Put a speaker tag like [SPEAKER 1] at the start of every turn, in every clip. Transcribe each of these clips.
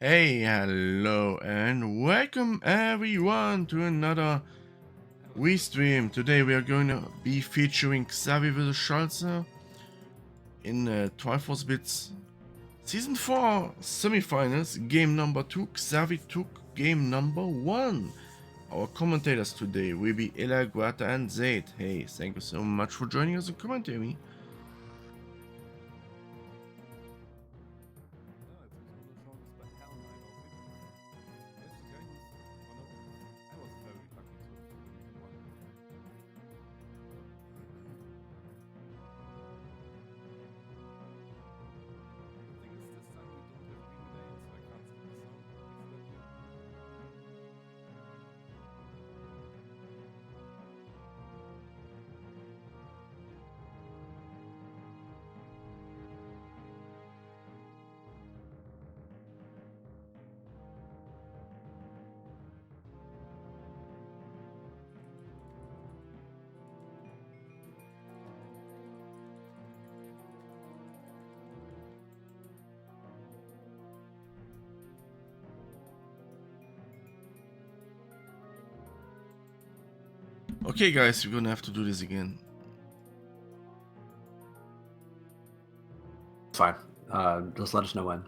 [SPEAKER 1] Hey, hello, and welcome everyone to another Wii stream. Today we are going to be featuring Xavi and Schulzer in Triforce Blitz Season 4 semifinals, game number 2. Xavi took game number 1. Our commentators today will be Elagatua and zaid. Hey, thank you so much for joining us and commentating. Okay guys, we're gonna have to do this again.
[SPEAKER 2] Fine. Just let us know when.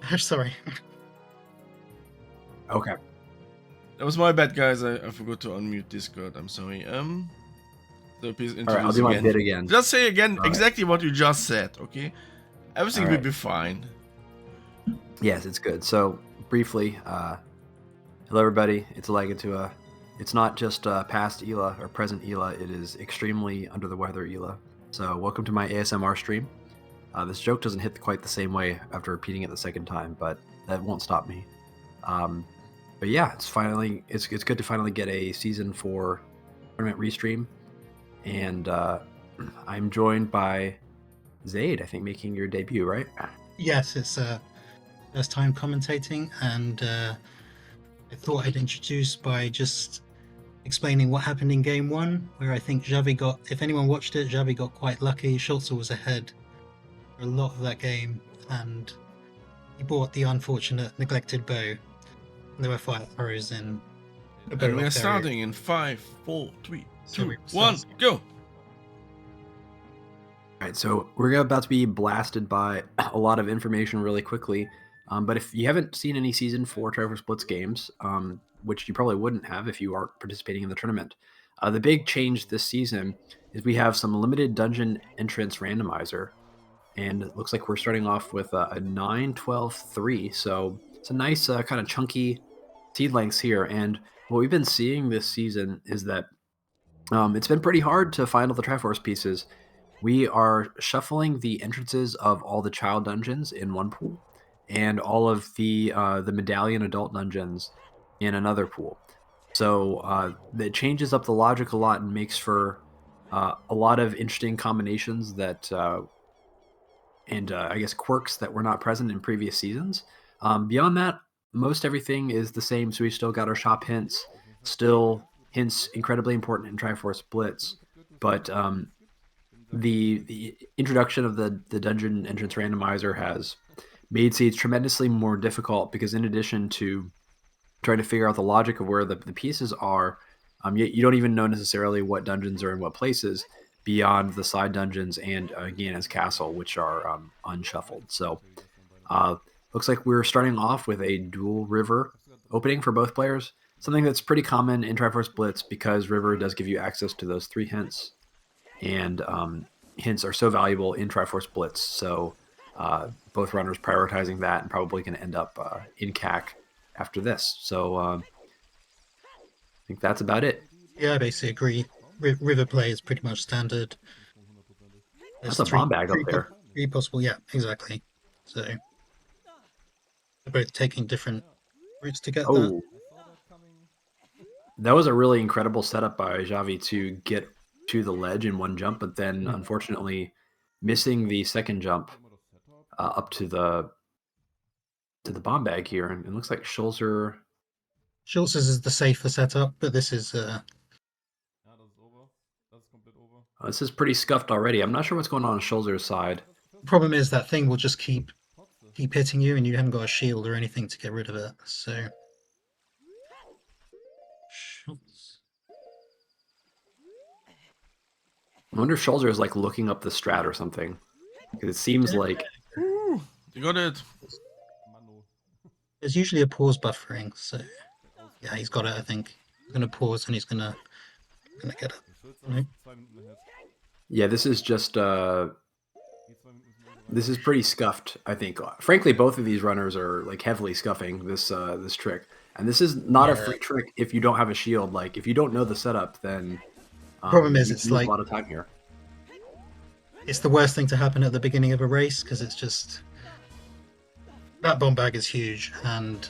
[SPEAKER 3] I'm sorry.
[SPEAKER 2] Okay.
[SPEAKER 1] That was my bad, guys. I forgot to unmute Discord. I'm sorry. So please introduce
[SPEAKER 2] All right, I'll do my bit again.
[SPEAKER 1] Just say again exactly what you just said, okay? Everything will be fine.
[SPEAKER 2] Yes, it's good. So, briefly, hello everybody. It's Elagatua. It's not just past Ela or present Ela. It is extremely under the weather Ela. So, welcome to my ASMR stream. This joke doesn't hit quite the same way after repeating it the second time, but that won't stop me. But yeah, it's good to finally get a season 4 tournament restream, and I'm joined by zaid, I think, making your debut, right?
[SPEAKER 3] Yes, it's first time commentating, and I thought I'd introduce by just explaining what happened in game 1, where I think Xavi got, if anyone watched it, Xavi got quite lucky. Schulzer was ahead for a lot of that game, and he bought the unfortunate neglected bow. There were 5 arrows in a bow.
[SPEAKER 1] And we are starting in 5, 4, 3,
[SPEAKER 3] So
[SPEAKER 1] 2, 1, go!
[SPEAKER 2] Alright, so we're about to be blasted by a lot of information really quickly. But if you haven't seen any Season 4 Triforce Blitz games, which you probably wouldn't have if you aren't participating in the tournament, the big change this season is we have some limited dungeon entrance randomizer. And it looks like we're starting off with a 9-12-3. So it's a nice kind of chunky seed lengths here. And what we've been seeing this season is that it's been pretty hard to find all the Triforce pieces. We are shuffling the entrances of all the child dungeons in one pool, and all of the medallion adult dungeons in another pool. So that changes up the logic a lot and makes for a lot of interesting combinations that I guess quirks that were not present in previous seasons. Beyond that, most everything is the same. So we still got our shop hints, still hints incredibly important in Triforce Blitz, but the introduction of the dungeon entrance randomizer has made seeds tremendously more difficult, because in addition to trying to figure out the logic of where the pieces are, you don't even know necessarily what dungeons are in what places beyond the side dungeons and Gana's castle, which are unshuffled. So looks like we're starting off with a dual river opening for both players, something that's pretty common in Triforce Blitz because river does give you access to those 3 hints, and hints are so valuable in Triforce Blitz. So both runners prioritizing that and probably going to end up in CAC after this. So I think that's about it.
[SPEAKER 3] Yeah, I basically agree. River play is pretty much standard.
[SPEAKER 2] There's a bomb bag up there.
[SPEAKER 3] 3 possible, yeah, exactly. So they're both taking different routes to get that.
[SPEAKER 2] That was a really incredible setup by Xavi to get to the ledge in one jump, but then unfortunately missing the second jump up to the bomb bag here. And it looks like Schulzer's
[SPEAKER 3] is the safer setup, but this is
[SPEAKER 2] this is pretty scuffed already. I'm not sure what's going on Schulzer's side.
[SPEAKER 3] Problem is that thing will just keep hitting you, and you haven't got a shield or anything to get rid of it. So,
[SPEAKER 2] I wonder if Schulzer is like looking up the strat or something. Because it seems like
[SPEAKER 1] Ooh, you got it.
[SPEAKER 3] there's usually a pause buffering. So, yeah, he's got it. I think he's gonna pause and he's gonna get it. Right.
[SPEAKER 2] yeah, this is just this is pretty scuffed, I think. Frankly, both of these runners are like heavily scuffing this this trick. And this is not a free trick if you don't have a shield. Like if you don't know the setup, then
[SPEAKER 3] Problem is,
[SPEAKER 2] you
[SPEAKER 3] it's
[SPEAKER 2] lose
[SPEAKER 3] like
[SPEAKER 2] a lot of time here.
[SPEAKER 3] it's the worst thing to happen at the beginning of a race because it's just that bomb bag is huge, and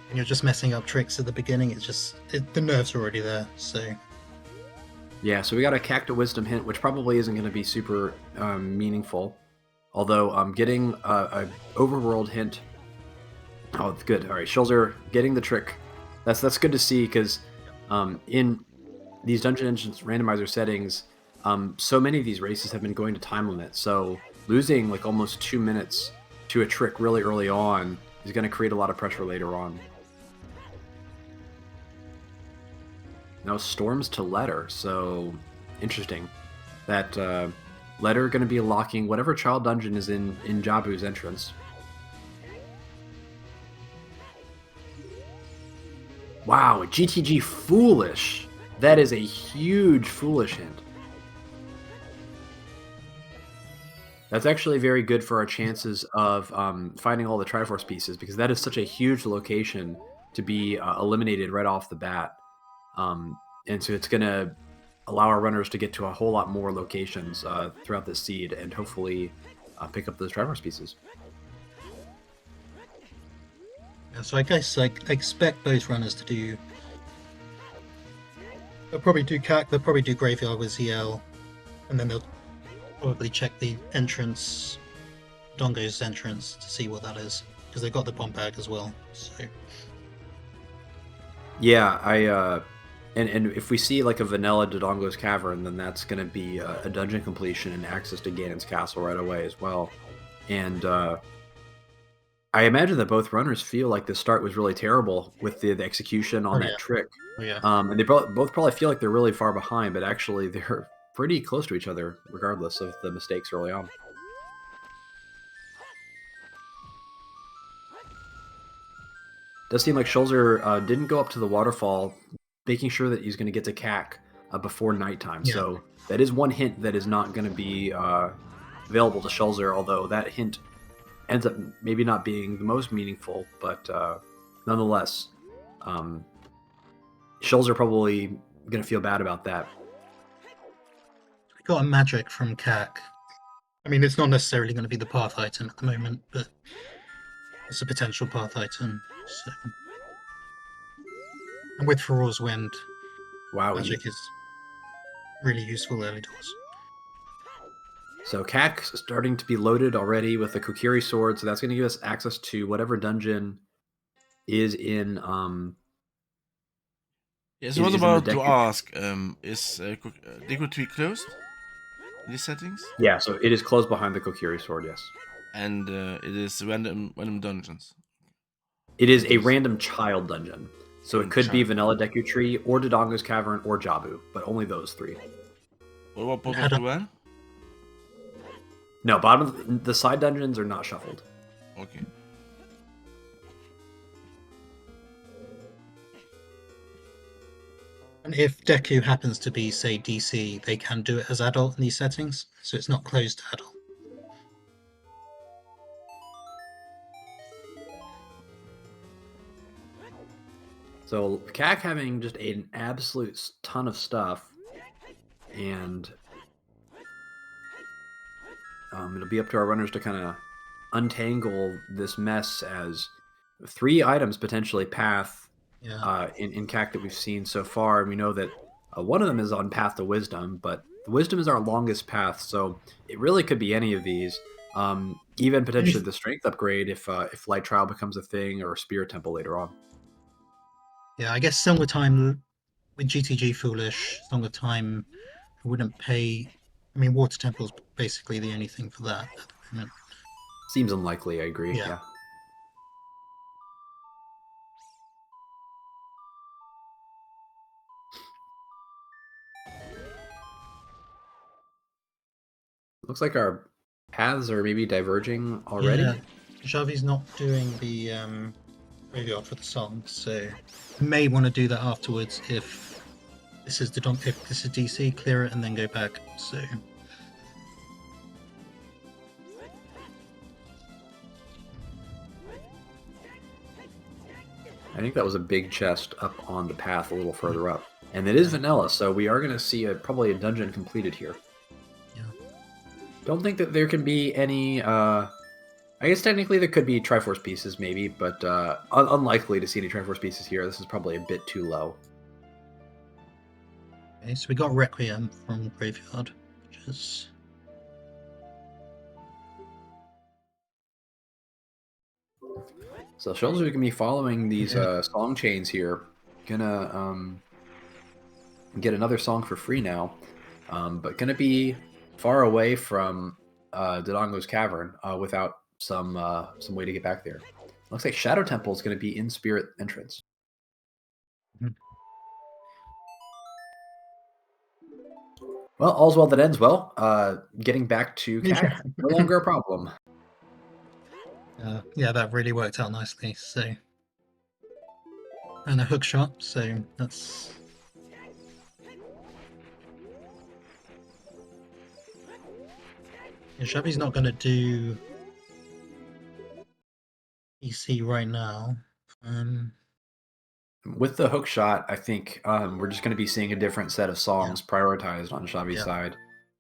[SPEAKER 3] when you're just messing up tricks at the beginning, it's just the nerves are already there. So
[SPEAKER 2] Yeah, so we got a Cacta Wisdom hint, which probably isn't going to be super meaningful. Although getting a overworld hint. Oh, it's good. All right, Schulzer getting the trick. That's good to see because in these Dungeon Engines randomizer settings, so many of these races have been going to time limit. So losing like almost 2 minutes to a trick really early on is going to create a lot of pressure later on. Now storms to letter, so interesting. That letter going to be locking whatever child dungeon is in Jabu's entrance. Wow, GTG foolish. That is a huge foolish hint. That's actually very good for our chances of finding all the Triforce pieces because that is such a huge location to be eliminated right off the bat. And so it's going to allow our runners to get to a whole lot more locations throughout this seed and hopefully pick up those Triforce pieces.
[SPEAKER 3] yeah, so I guess I expect both runners to do. They'll probably do CAC. They'll probably do Graveyard with ZL, and then they'll probably check the entrance, Dongo's entrance, to see what that is because they got the bomb bag as well. So
[SPEAKER 2] yeah, and if we see like a vanilla Dodongo's Cavern, then that's going to be a dungeon completion and access to Ganon's Castle right away as well. And I imagine that both runners feel like the start was really terrible with the execution on that trick.
[SPEAKER 3] Oh, yeah.
[SPEAKER 2] And they both probably feel like they're really far behind, but actually they're pretty close to each other regardless of the mistakes early on. Does seem like Schulzer didn't go up to the waterfall, making sure that he's going to get to CAC before nighttime.
[SPEAKER 3] Yeah.
[SPEAKER 2] So that is one hint that is not going to be available to Schulzer, although that hint ends up maybe not being the most meaningful, but nonetheless, Schulzer probably going to feel bad about that.
[SPEAKER 3] We got a magic from CAC. I mean, it's not necessarily going to be the path item at the moment, but it's a potential path item. So. And with Feroz Wind,
[SPEAKER 2] Wow,
[SPEAKER 3] magic is really useful early doors.
[SPEAKER 2] So CAC's starting to be loaded already with the Kokiri sword, so that's going to give us access to whatever dungeon is in.
[SPEAKER 1] Yes, what about to ask? Is Deku Tree closed? In these settings?
[SPEAKER 2] Yeah, so it is closed behind the Kokiri sword, yes.
[SPEAKER 1] And it is random dungeons.
[SPEAKER 2] It is a random child dungeon. So it could be Vanilla Deku Tree, or Dodongo's Cavern, or Jabu, but only those three.
[SPEAKER 1] What about Portal to Well?
[SPEAKER 2] No, bottom the side dungeons are not shuffled.
[SPEAKER 1] Okay.
[SPEAKER 3] And if Deku happens to be, say, DC, they can do it as adult in these settings, so it's not closed to adult.
[SPEAKER 2] So CAC having just an absolute ton of stuff, and it'll be up to our runners to kind of untangle this mess as 3 items potentially path in CAC that we've seen so far. And we know that one of them is on path to Wisdom, but the Wisdom is our longest path, so it really could be any of these. Even potentially the Strength upgrade if Light Trial becomes a thing, or Spirit Temple later on.
[SPEAKER 3] Yeah, I guess Song of Time with GTG Foolish, Song of Time wouldn't pay I mean, Water Temple's basically the only thing for that at the moment.
[SPEAKER 2] Seems unlikely, I agree.
[SPEAKER 3] Yeah.
[SPEAKER 2] Yeah. Looks like our paths are maybe diverging already.
[SPEAKER 3] Yeah, Xavi's not doing the graveyard for the song, so you may want to do that afterwards if this is if this is DC, clear it and then go back. So
[SPEAKER 2] I think that was a big chest up on the path a little further up. And it is vanilla, so we are going to see probably a dungeon completed here.
[SPEAKER 3] yeah.
[SPEAKER 2] Don't think that there can be any... I guess technically there could be Triforce pieces, maybe, but unlikely to see any Triforce pieces here. This is probably a bit too low.
[SPEAKER 3] Okay, so we got Requiem from Graveyard, which is...
[SPEAKER 2] So Schulzer can be following these song chains here. Gonna get another song for free now, but gonna be far away from Dodongo's Cavern without some way to get back there. Looks like Shadow Temple is going to be in Spirit Entrance. Well, all's well that ends well. Getting back to CAC, no longer a problem.
[SPEAKER 3] Yeah, that really worked out nicely. So, and a hook shot. So that's... Yeah, Xavi's not going to do EC right now.
[SPEAKER 2] With the hook shot, I think we're just going to be seeing a different set of songs prioritized on Xavi's side.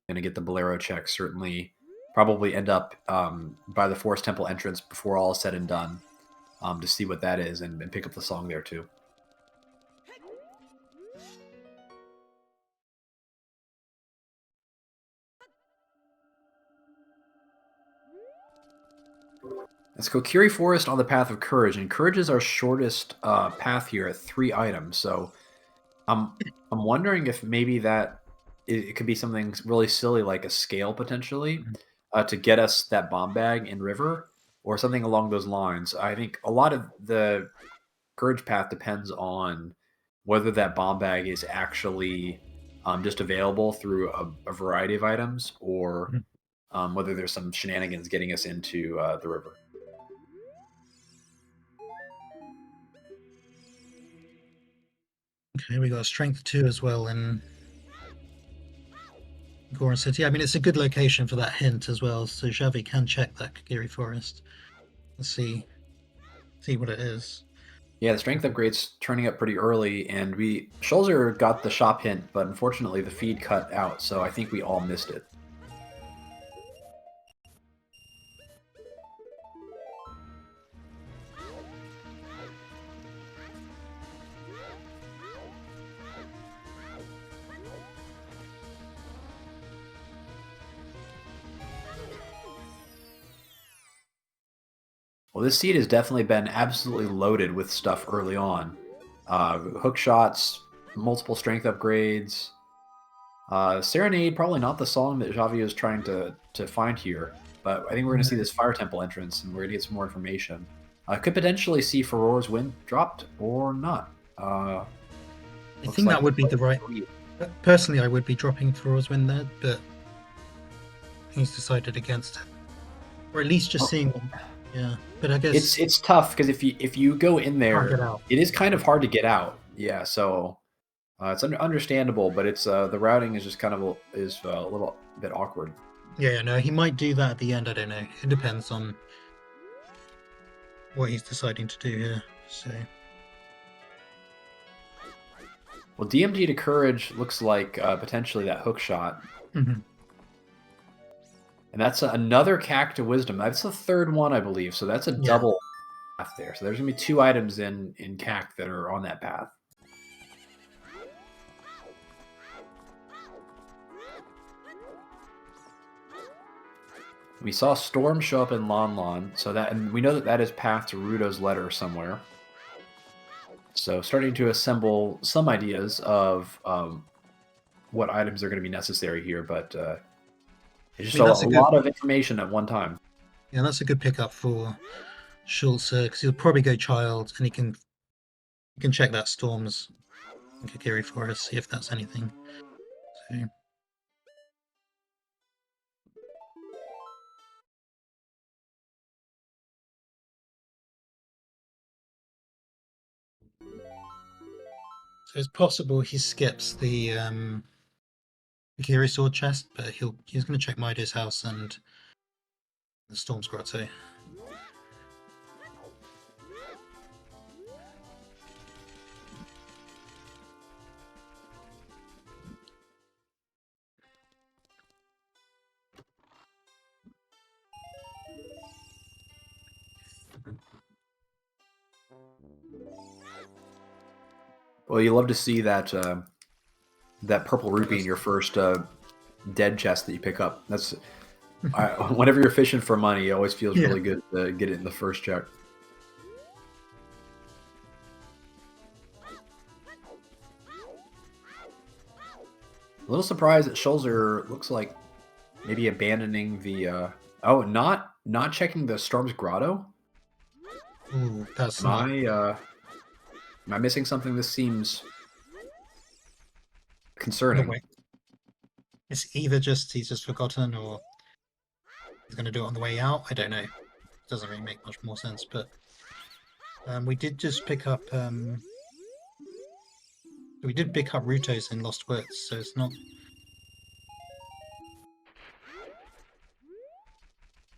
[SPEAKER 2] Going to get the Bolero check, certainly. Probably end up by the Forest Temple entrance before all is said and done to see what that is and pick up the song there too. Let's go Kiri Forest on the Path of Courage, and Courage is our shortest path here at 3 items. So I'm wondering if maybe that it could be something really silly like a scale potentially to get us that bomb bag in River or something along those lines. I think a lot of the Courage path depends on whether that bomb bag is actually just available through a variety of items or whether there's some shenanigans getting us into the river.
[SPEAKER 3] Okay, we got a strength 2 as well in Goron City. I mean, it's a good location for that hint as well, so Xavi can check that Kagiri Forest. Let's see what it is.
[SPEAKER 2] Yeah, the strength upgrade's turning up pretty early, and Schulzer got the shop hint, but unfortunately the feed cut out, so I think we all missed it. Well, this seed has definitely been absolutely loaded with stuff early on. Hook shots, multiple strength upgrades. Serenade, probably not the song that Xavi is trying to find here, but I think we're going to see this Fire Temple entrance, and we're going to get some more information. Could potentially see Furor's Wind dropped or not.
[SPEAKER 3] I think that would be the right... Personally, I would be dropping Furor's Wind there, but he's decided against it. Or at least just seeing... Yeah, but I guess
[SPEAKER 2] it's tough because if you go in there, it is kind of hard to get out. Yeah, so it's understandable, but it's the routing is just kind of a little bit awkward.
[SPEAKER 3] Yeah, no, he might do that at the end. I don't know. It depends on what he's deciding to do here. So,
[SPEAKER 2] well, DMG to Courage looks like potentially that hook shot. And that's another CAC to Wisdom. That's the third one, I believe. So that's a double path there. So there's going to be 2 items in CAC that are on that path. We saw Storm show up in Lon Lon. And we know that is path to Rudo's letter somewhere. So starting to assemble some ideas of what items are going to be necessary here. But It's
[SPEAKER 3] I
[SPEAKER 2] just
[SPEAKER 3] mean,
[SPEAKER 2] a
[SPEAKER 3] that's a good.
[SPEAKER 2] lot of information at one time.
[SPEAKER 3] Yeah, that's a good pickup for Schulzer because he'll probably go child, and he can check that storms in Kakiri Forest, see if that's anything. So, so it's possible he skips the Kakiri sword chest, but he's going to check Mido's house and the Storm's Grotto.
[SPEAKER 2] Well, you love to see that that purple rupee in your first dead chest that you pick up. That's whenever you're fishing for money, it always feels
[SPEAKER 3] Yeah.
[SPEAKER 2] really good to get it in the first check. A little surprised that Schulzer looks like maybe abandoning the not checking the Storm's Grotto.
[SPEAKER 3] Ooh, that's
[SPEAKER 2] Am I missing something? This seems concerning.
[SPEAKER 3] no way. It's either he's just forgotten, or he's going to do it on the way out. I don't know. It doesn't really make much more sense. But we did just pick up. We did pick up Rutos in Lost Words, so it's not.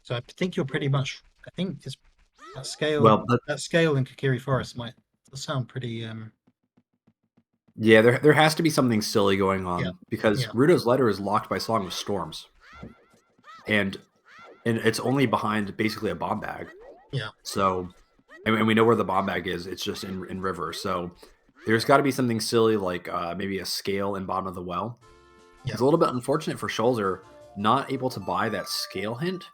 [SPEAKER 3] So I think you're pretty much. I think it's that scale.
[SPEAKER 2] Well,
[SPEAKER 3] that scale in Kakiri Forest might sound pretty.
[SPEAKER 2] yeah, there has to be something silly going on
[SPEAKER 3] Yeah.
[SPEAKER 2] because
[SPEAKER 3] Yeah.
[SPEAKER 2] Ruto's letter is locked by Song of Storms, and it's only behind basically a bomb bag.
[SPEAKER 3] Yeah.
[SPEAKER 2] So, and we know where the bomb bag is. It's just in river. So, there's got to be something silly like maybe a scale in bottom of the well.
[SPEAKER 3] Yeah.
[SPEAKER 2] It's a little bit unfortunate for Schulzer not able to buy that scale hint,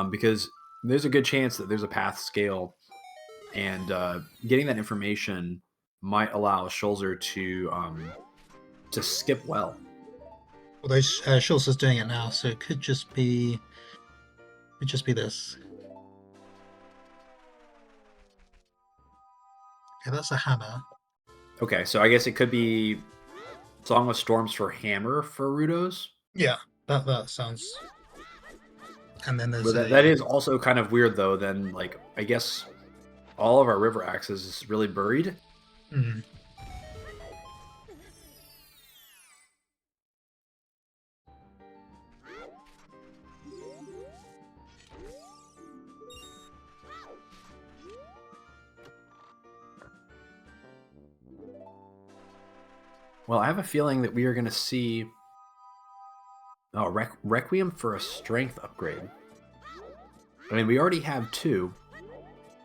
[SPEAKER 2] because there's a good chance that there's a path scale, and getting that information might allow Schulzer to skip well.
[SPEAKER 3] Although Schulz's doing it now, so it could just be this. Okay, that's a hammer.
[SPEAKER 2] Okay, so I guess it could be Song of Storms for hammer for Rutos.
[SPEAKER 3] Yeah, that sounds. And then there's
[SPEAKER 2] But that is also kind of weird though. Then like I guess all of our river axes is really buried.
[SPEAKER 3] Mm.
[SPEAKER 2] Well, I have a feeling that we are going to see Requiem for a strength upgrade. I mean, we already have 2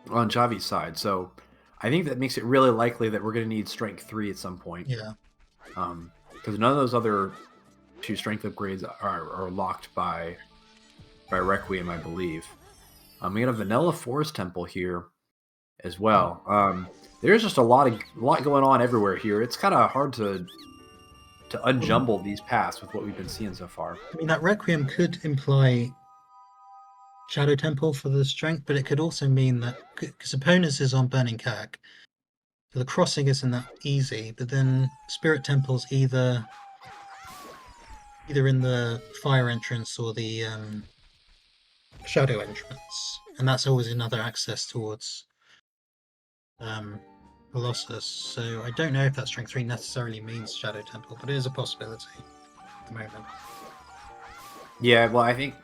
[SPEAKER 2] on Xavi's side, so I think that makes it really likely that we're going to need strength 3 at some point.
[SPEAKER 3] Yeah.
[SPEAKER 2] Because none of those other 2 strength upgrades are locked by Requiem, I believe. We got a Vanilla Forest Temple here as well. There's just a lot going on everywhere here. It's kind of hard to unjumble these paths with what we've been seeing so far.
[SPEAKER 3] I mean, that Requiem could imply Shadow Temple for the strength, but it could also mean that because Opponents is on Burning Crag, so the crossing isn't that easy. But then Spirit Temple's either in the fire entrance or the shadow entrance, and that's always another access towards Colossus. So I don't know if that strength 3 necessarily means Shadow Temple, but it is a possibility at the moment.
[SPEAKER 2] Yeah, well, I think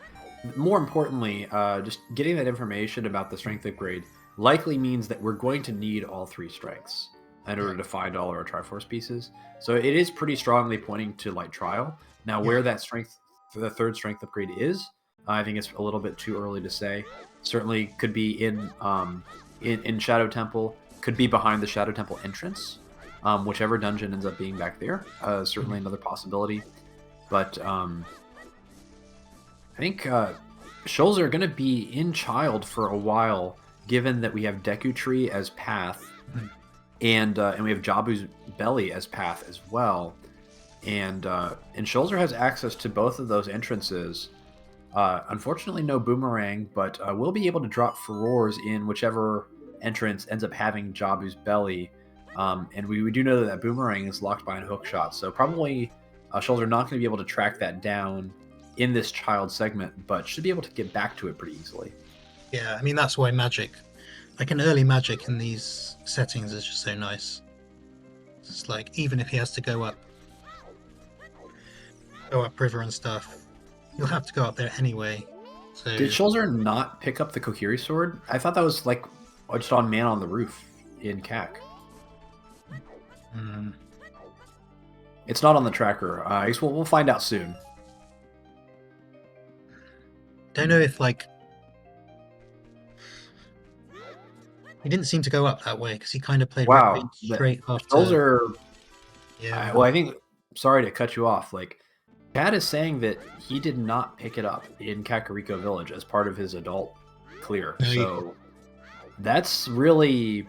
[SPEAKER 2] more importantly, just getting that information about the strength upgrade likely means that we're going to need all 3 strengths in order to find all our Triforce pieces. So it is pretty strongly pointing to Light Trial. Now, where that strength for the 3rd strength upgrade is, I think it's a little bit too early to say. Certainly could be in Shadow Temple, could be behind the Shadow Temple entrance, whichever dungeon ends up being back there. Certainly another possibility. But I think Schulzer are going to be in Child for a while, given that we have Deku Tree as path, and we have Jabu's Belly as path as well. And Schulzer has access to both of those entrances. Unfortunately, no Boomerang, but we'll be able to drop Furores in whichever entrance ends up having Jabu's belly. And we do know that Boomerang is locked behind hookshot, so probably Schulzer not going to be able to track that down in this child segment, but should be able to get back to it pretty easily.
[SPEAKER 3] Yeah, I mean, that's why magic, like an early magic in these settings, is just so nice. It's like, even if he has to go up river and stuff, you'll have to go up there anyway. So
[SPEAKER 2] Did Schulzer not pick up the Kokiri sword? I thought that was like just on Man on the Roof in CAC. It's not on the tracker. I guess we'll find out soon.
[SPEAKER 3] Don't know if like he didn't seem to go up that way because he kind of played
[SPEAKER 2] Wow,
[SPEAKER 3] straight after.
[SPEAKER 2] Schulzer.
[SPEAKER 3] Yeah.
[SPEAKER 2] Well, I think. Sorry to cut you off. Like, Chad is saying that he did not pick it up in Kakariko Village as part of his adult clear.
[SPEAKER 3] No,
[SPEAKER 2] So that's really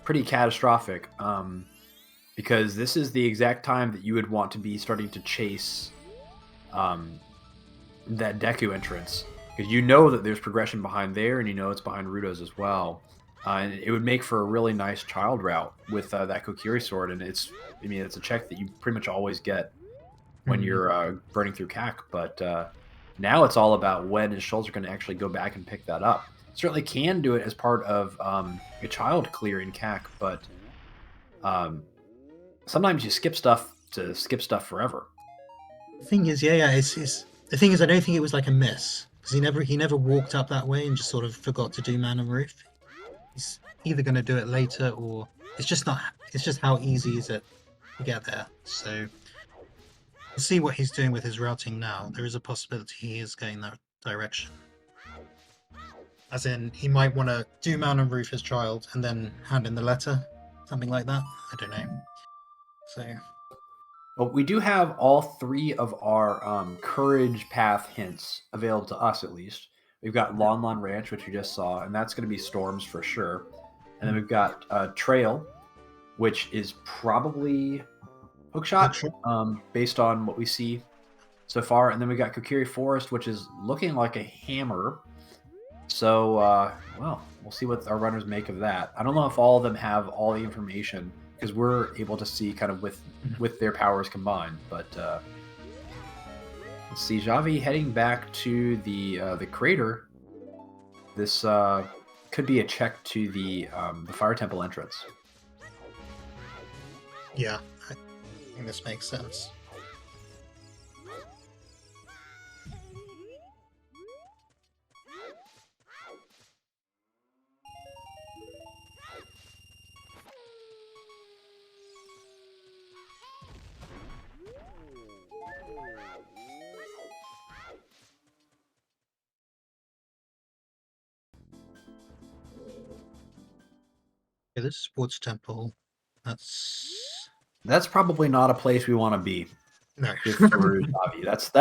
[SPEAKER 2] pretty catastrophic. Because this is the exact time that you would want to be starting to chase that Deku entrance. Because you know that there's progression behind there, and you know it's behind Rudo's as well. And it would make for a really nice child route with that Kokiri sword, and it's a check that you pretty much always get when you're burning through CAC. But now it's all about when is Schulzer going to actually go back and pick that up. Certainly can do it as part of a child clear in CAC, but sometimes you skip stuff to skip stuff forever.
[SPEAKER 3] The thing is, the thing is, I don't think it was like a miss because he never walked up that way and just sort of forgot to do Man on Roof. He's either going to do it later or it's just how easy is it to get there. So we'll see what he's doing with his routing now. There is a possibility he is going that direction. As in, he might want to do Man on Roof as child and then hand in the letter, something like that. I don't know. So,
[SPEAKER 2] well, we do have all three of our courage path hints available to us, at least. We've got Lon Lon Ranch, which we just saw, and that's going to be storms for sure. And then we've got Trail, which is probably hookshot, based on what we see so far. And then we've got Kokiri Forest, which is looking like a hammer. So, well, we'll see what our runners make of that. I don't know if all of them have all the information, because we're able to see kind of with their powers combined. But let's see, Xavi heading back to the crater. This could be a check to the Fire Temple entrance.
[SPEAKER 3] yeah, I think this makes sense. Okay, this is Sports Temple. That's
[SPEAKER 2] probably not a place we want to be.
[SPEAKER 3] No.
[SPEAKER 2] If we're Xavi.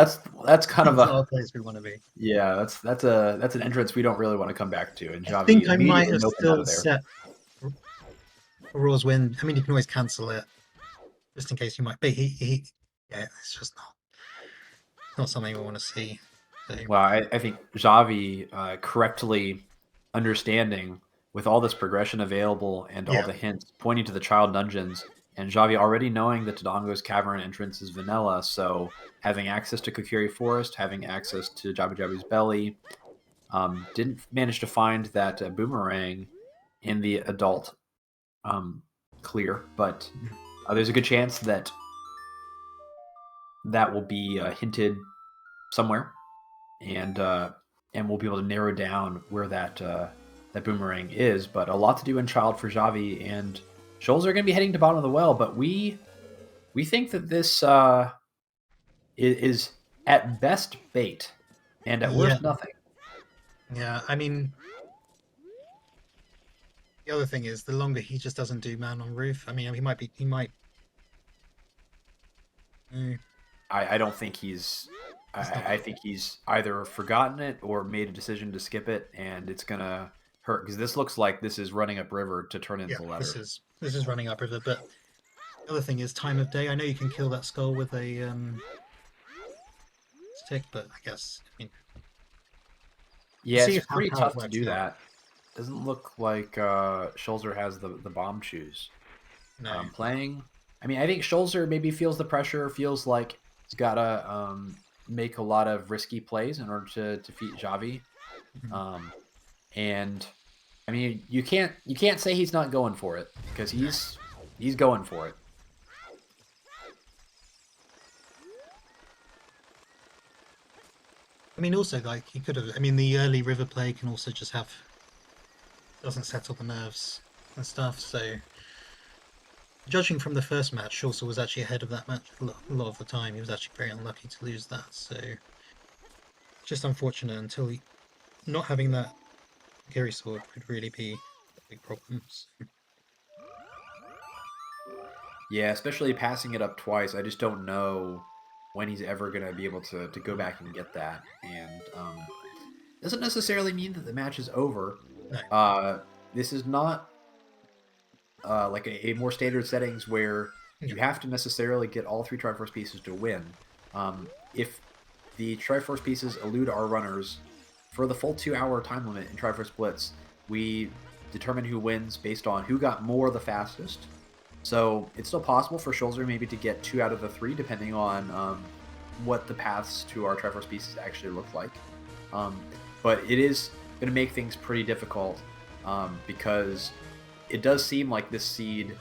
[SPEAKER 2] That's kind of
[SPEAKER 3] not a place we want to be.
[SPEAKER 2] Yeah, that's an entrance we don't really want to come back to. And Xavi,
[SPEAKER 3] I think I might have
[SPEAKER 2] immediately
[SPEAKER 3] still
[SPEAKER 2] out of there.
[SPEAKER 3] set Raw's win. I mean, you can always cancel it just in case you might. But yeah, it's just not something we want to see. So,
[SPEAKER 2] Well, I think Xavi correctly understanding with all this progression available and all
[SPEAKER 3] Yeah.
[SPEAKER 2] the hints pointing to the child dungeons, and Xavi already knowing that Dodongo's cavern entrance is vanilla, so having access to Kokiri Forest, having access to Jabu Jabu's belly, didn't manage to find that boomerang in the adult clear, but there's a good chance that will be hinted somewhere, and we'll be able to narrow down where that boomerang is. But a lot to do in child for Xavi, and Schulzer are going to be heading to bottom of the well, but we think that this is at best bait, and at worst nothing.
[SPEAKER 3] Yeah, I mean, the other thing is the longer he just doesn't do Man on Roof. I mean, he might.
[SPEAKER 2] I don't think he's. I think he's either forgotten it or made a decision to skip it, and it's gonna hurt because this looks like this is running upriver to turn into the ladder.
[SPEAKER 3] This is running upriver, but The other thing is time of day. I know you can kill that skull with a stick, but I guess
[SPEAKER 2] Yeah,
[SPEAKER 3] see
[SPEAKER 2] it's
[SPEAKER 3] how
[SPEAKER 2] pretty
[SPEAKER 3] it
[SPEAKER 2] tough to
[SPEAKER 3] works
[SPEAKER 2] do
[SPEAKER 3] out.
[SPEAKER 2] that. Doesn't look like Schulzer has the bomb shoes.
[SPEAKER 3] No.
[SPEAKER 2] Playing. I mean, I think Schulzer maybe feels the pressure, feels like he's got to make a lot of risky plays in order to defeat Xavi. And I mean, you can't say he's not going for it because he's going for it.
[SPEAKER 3] I mean, also like he could have. I mean, the early river play can also just doesn't settle the nerves and stuff. So, judging from the first match, Schulzer was actually ahead of that match a lot of the time. He was actually very unlucky to lose that. So, just unfortunate until not having that Gary sword could really be a big problem. So.
[SPEAKER 2] Yeah, especially passing it up twice. I just don't know when he's ever going to be able to go back and get that. And doesn't necessarily mean that the match is over.
[SPEAKER 3] No.
[SPEAKER 2] This is not like a more standard settings where you have to necessarily get all 3 Triforce pieces to win. If the Triforce pieces elude our runners for the full 2-hour time limit in Triforce Blitz, we determine who wins based on who got more the fastest. So it's still possible for Schulzer maybe to get 2 out of the 3, depending on what the paths to our Triforce pieces actually look like. But it is going to make things pretty difficult because it does seem like this seed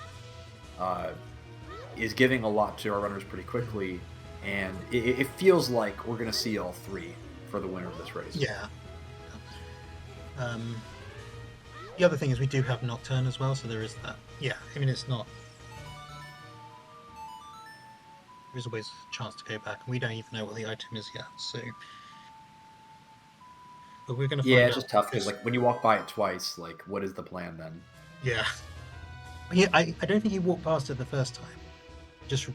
[SPEAKER 2] is giving a lot to our runners pretty quickly, and it feels like we're going to see all 3 for the winner of this race.
[SPEAKER 3] Yeah. The other thing is we do have Nocturne as well, so there is that. Yeah, I mean, it's not... There's always a chance to go back, and we don't even know what the item is yet, so... But we're going to find out.
[SPEAKER 2] Yeah, it's just tough, because like, when you walk by it twice, like, what is the plan then?
[SPEAKER 3] Yeah. Yeah, I don't think he walked past it the first time.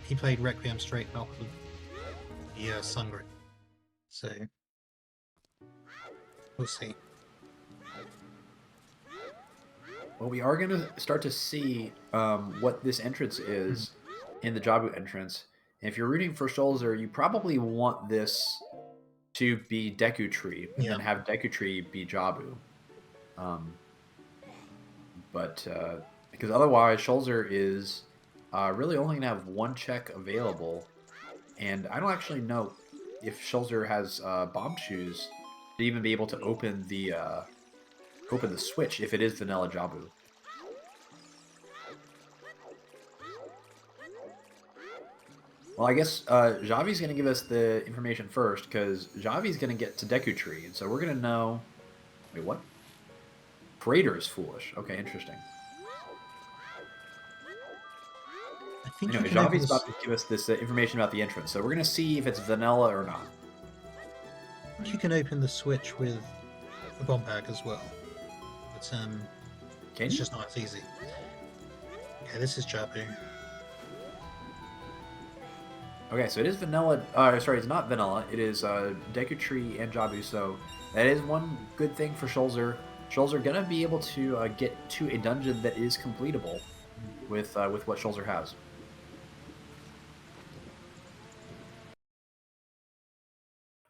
[SPEAKER 3] He played Requiem straight out of the Sungrid. So... We'll see.
[SPEAKER 2] Well, we are going to start to see what this entrance is in the Jabu entrance. And if you're rooting for Schulzer, you probably want this to be Deku Tree, and then have Deku Tree be Jabu. Because otherwise, Schulzer is really only going to have 1 check available. And I don't actually know if Schulzer has bomb shoes to even be able to open the switch if it is vanilla Jabu. Well, I guess Xavi's going to give us the information first, because Xavi's going to get to Deku Tree, and so we're going to know... Wait, what? Praetor is foolish. Okay, interesting.
[SPEAKER 3] I think
[SPEAKER 2] anyway, Xavi's about to give us this information about the entrance, so we're going to see if it's vanilla or not.
[SPEAKER 3] I think you can open the switch with the bomb bag as well. But it's just not as easy. Okay, this is Jabu.
[SPEAKER 2] Okay, so it is vanilla. Sorry, it's not vanilla. It is Deku Tree and Jabu. So that is one good thing for Schulzer. Schulzer gonna be able to get to a dungeon that is completable with what Schulzer has.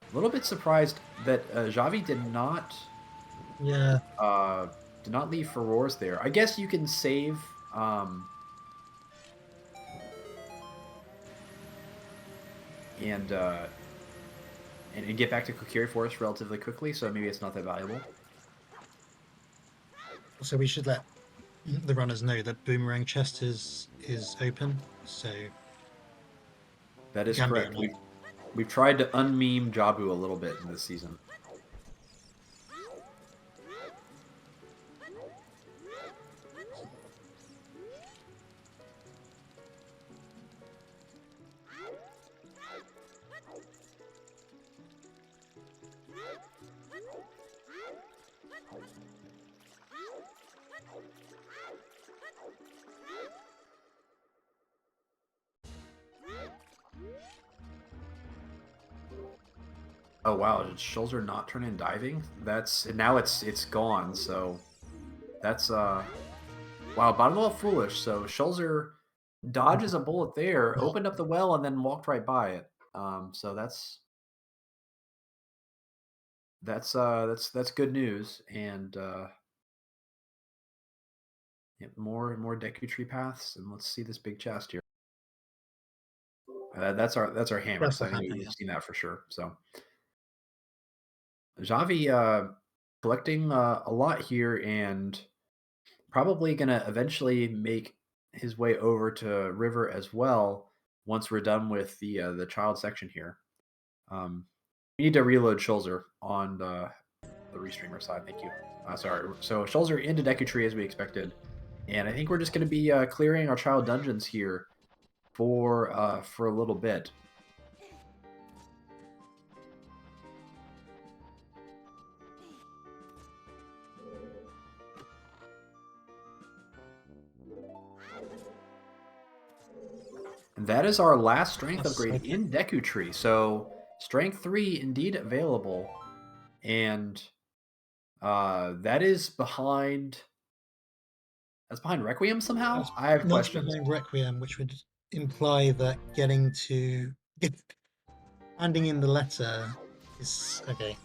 [SPEAKER 2] A little bit surprised that Xavi did not.
[SPEAKER 3] Yeah.
[SPEAKER 2] Did not leave for roars there. I guess you can save. And get back to Kokiri Forest relatively quickly, so maybe it's not that valuable.
[SPEAKER 3] So we should let the runners know that Boomerang Chest is open, so...
[SPEAKER 2] That is correct. We've tried to unmeme Jabu a little bit in this season. Oh wow, did Schulzer not turn in diving? Now it's gone, so that's wow, bottom level foolish. So Schulzer dodges a bullet there,
[SPEAKER 3] Well,
[SPEAKER 2] opened up the well, and then walked right by it. So that's good news. And yeah, more Deku Tree paths, and let's see this big chest here. That's our hammer.
[SPEAKER 3] that's
[SPEAKER 2] So
[SPEAKER 3] the
[SPEAKER 2] I think
[SPEAKER 3] hammer,
[SPEAKER 2] we've
[SPEAKER 3] yeah.
[SPEAKER 2] seen that for sure. So Xavi collecting a lot here, and probably gonna eventually make his way over to River as well once we're done with the child section here. We need to reload Schulzer on the restreamer side. Thank you. Sorry. So Schulzer into Deku Tree as we expected, and I think we're just going to be clearing our child dungeons here for a little bit. And that is our last strength upgrade
[SPEAKER 3] Okay.
[SPEAKER 2] in Deku Tree. So strength 3 indeed available, and that is behind. That's behind Requiem somehow.
[SPEAKER 3] That's
[SPEAKER 2] I have
[SPEAKER 3] not
[SPEAKER 2] questions.
[SPEAKER 3] behind Requiem, which would imply that handing in the letter is okay.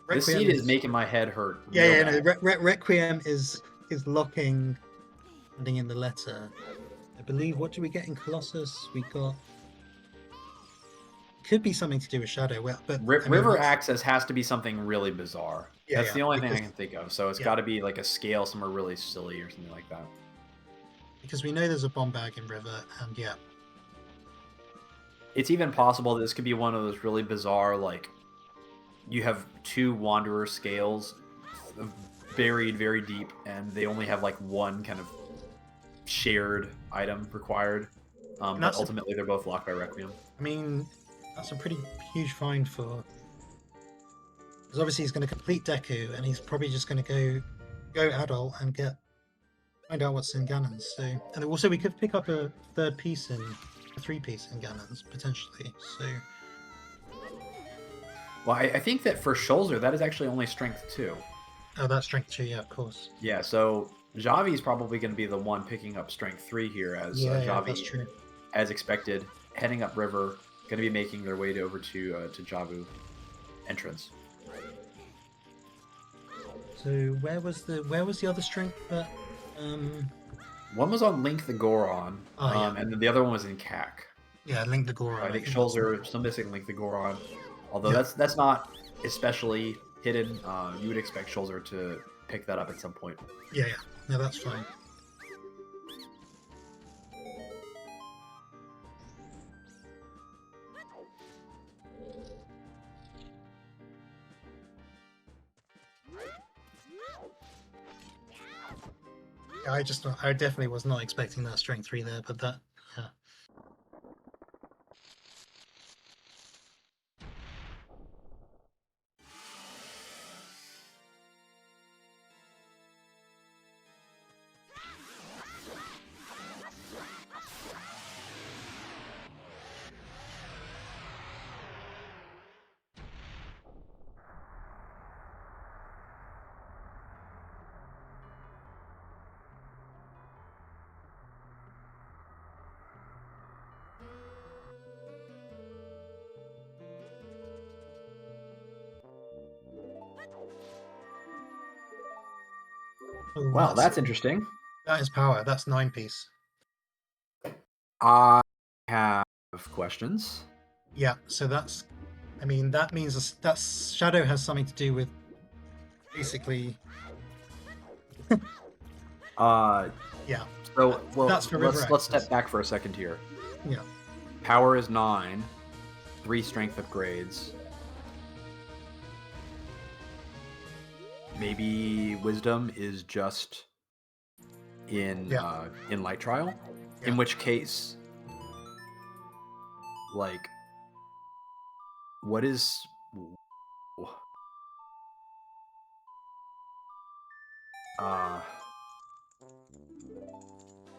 [SPEAKER 2] This seed is making my head hurt.
[SPEAKER 3] Yeah,
[SPEAKER 2] Real
[SPEAKER 3] no.
[SPEAKER 2] bad.
[SPEAKER 3] Requiem is locking handing in the letter. I believe. What do we get in Colossus? We got. Could be something to do with Shadow. Well, but I mean,
[SPEAKER 2] River access has to be something really bizarre.
[SPEAKER 3] Yeah,
[SPEAKER 2] That's the only thing I
[SPEAKER 3] because-
[SPEAKER 2] can think of. So it's
[SPEAKER 3] yeah.
[SPEAKER 2] got to be like a scale somewhere really silly or something like that.
[SPEAKER 3] because we know there's a bomb bag in River, and yeah,
[SPEAKER 2] It's even possible this could be one of those really bizarre, like, you have two Wanderer scales buried very deep, and they only have like one kind of shared item required. But
[SPEAKER 3] that's
[SPEAKER 2] ultimately, they're both locked by Requiem.
[SPEAKER 3] I mean, that's a pretty huge find for. Because obviously he's going to complete Deku, and he's probably just going to go adult and find out what's in Ganon's. So, and also we could pick up a a 3-piece in Ganon's potentially. So,
[SPEAKER 2] Well, I think that for Schulzer, that is actually only strength 2.
[SPEAKER 3] oh, that's strength 2, yeah, of course.
[SPEAKER 2] Yeah, so Xavi is probably going to be the one picking up strength 3 here, as
[SPEAKER 3] Yeah,
[SPEAKER 2] Xavi,
[SPEAKER 3] that's true.
[SPEAKER 2] as expected, heading up river, going to be making their way over to Javu entrance.
[SPEAKER 3] So where was the other strength that
[SPEAKER 2] One was on Link the Goron,
[SPEAKER 3] yeah.
[SPEAKER 2] and then the other one was in CAC.
[SPEAKER 3] Yeah, Link the Goron.
[SPEAKER 2] I think
[SPEAKER 3] that's
[SPEAKER 2] Schulzer still missing Link the Goron, although
[SPEAKER 3] Yeah.
[SPEAKER 2] that's not especially hidden. You would expect Schulzer to pick that up at some point.
[SPEAKER 3] Yeah, no, that's fine. Yeah, I definitely was not expecting that strength 3 there, but that, yeah. Oh,
[SPEAKER 2] Wow, that's interesting.
[SPEAKER 3] That is power. That's 9-piece.
[SPEAKER 2] I have questions.
[SPEAKER 3] Yeah, so that means that Shadow has something to do with basically. Yeah.
[SPEAKER 2] So well,
[SPEAKER 3] That's for river
[SPEAKER 2] let's
[SPEAKER 3] access.
[SPEAKER 2] step back for a second here.
[SPEAKER 3] Yeah.
[SPEAKER 2] Power is 9, 3 strength upgrades. Maybe wisdom is just in light trial,
[SPEAKER 3] Yeah.
[SPEAKER 2] in which case, like, what is?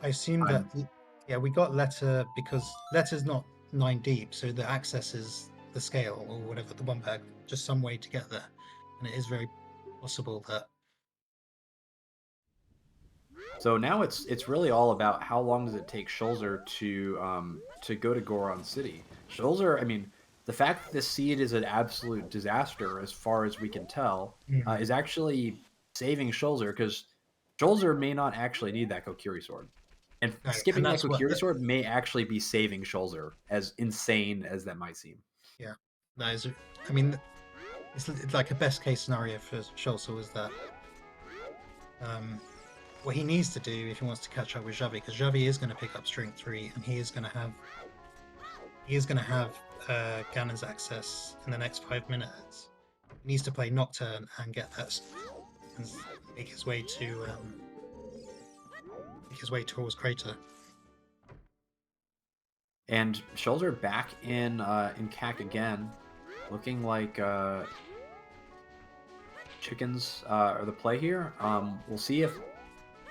[SPEAKER 3] I assume that we got letter because letter's not 9 deep, so the access is the scale or whatever, the one bag, just some way to get there, and it is very possible that
[SPEAKER 2] So now it's really all about how long does it take Schulzer to go to Goron City. Schulzer, I mean, the fact that this seed is an absolute disaster as far as we can tell
[SPEAKER 3] Mm.
[SPEAKER 2] is actually saving Schulzer, because Schulzer may not actually need that Kokiri sword. And
[SPEAKER 3] No, and
[SPEAKER 2] skipping that
[SPEAKER 3] that's what.
[SPEAKER 2] Kokiri sword may actually be saving Schulzer, as insane as that might seem.
[SPEAKER 3] Yeah, that is. I mean, it's like a best case scenario for Schulze was that. What he needs to do if he wants to catch up with Xavi, because Xavi is going to pick up Strength 3, and he is going to have Ganon's access in the next 5 minutes. He needs to play Nocturne and get that and make his way towards Crater.
[SPEAKER 2] And Schulzer back in CAC again, looking like chickens are the play here. We'll see if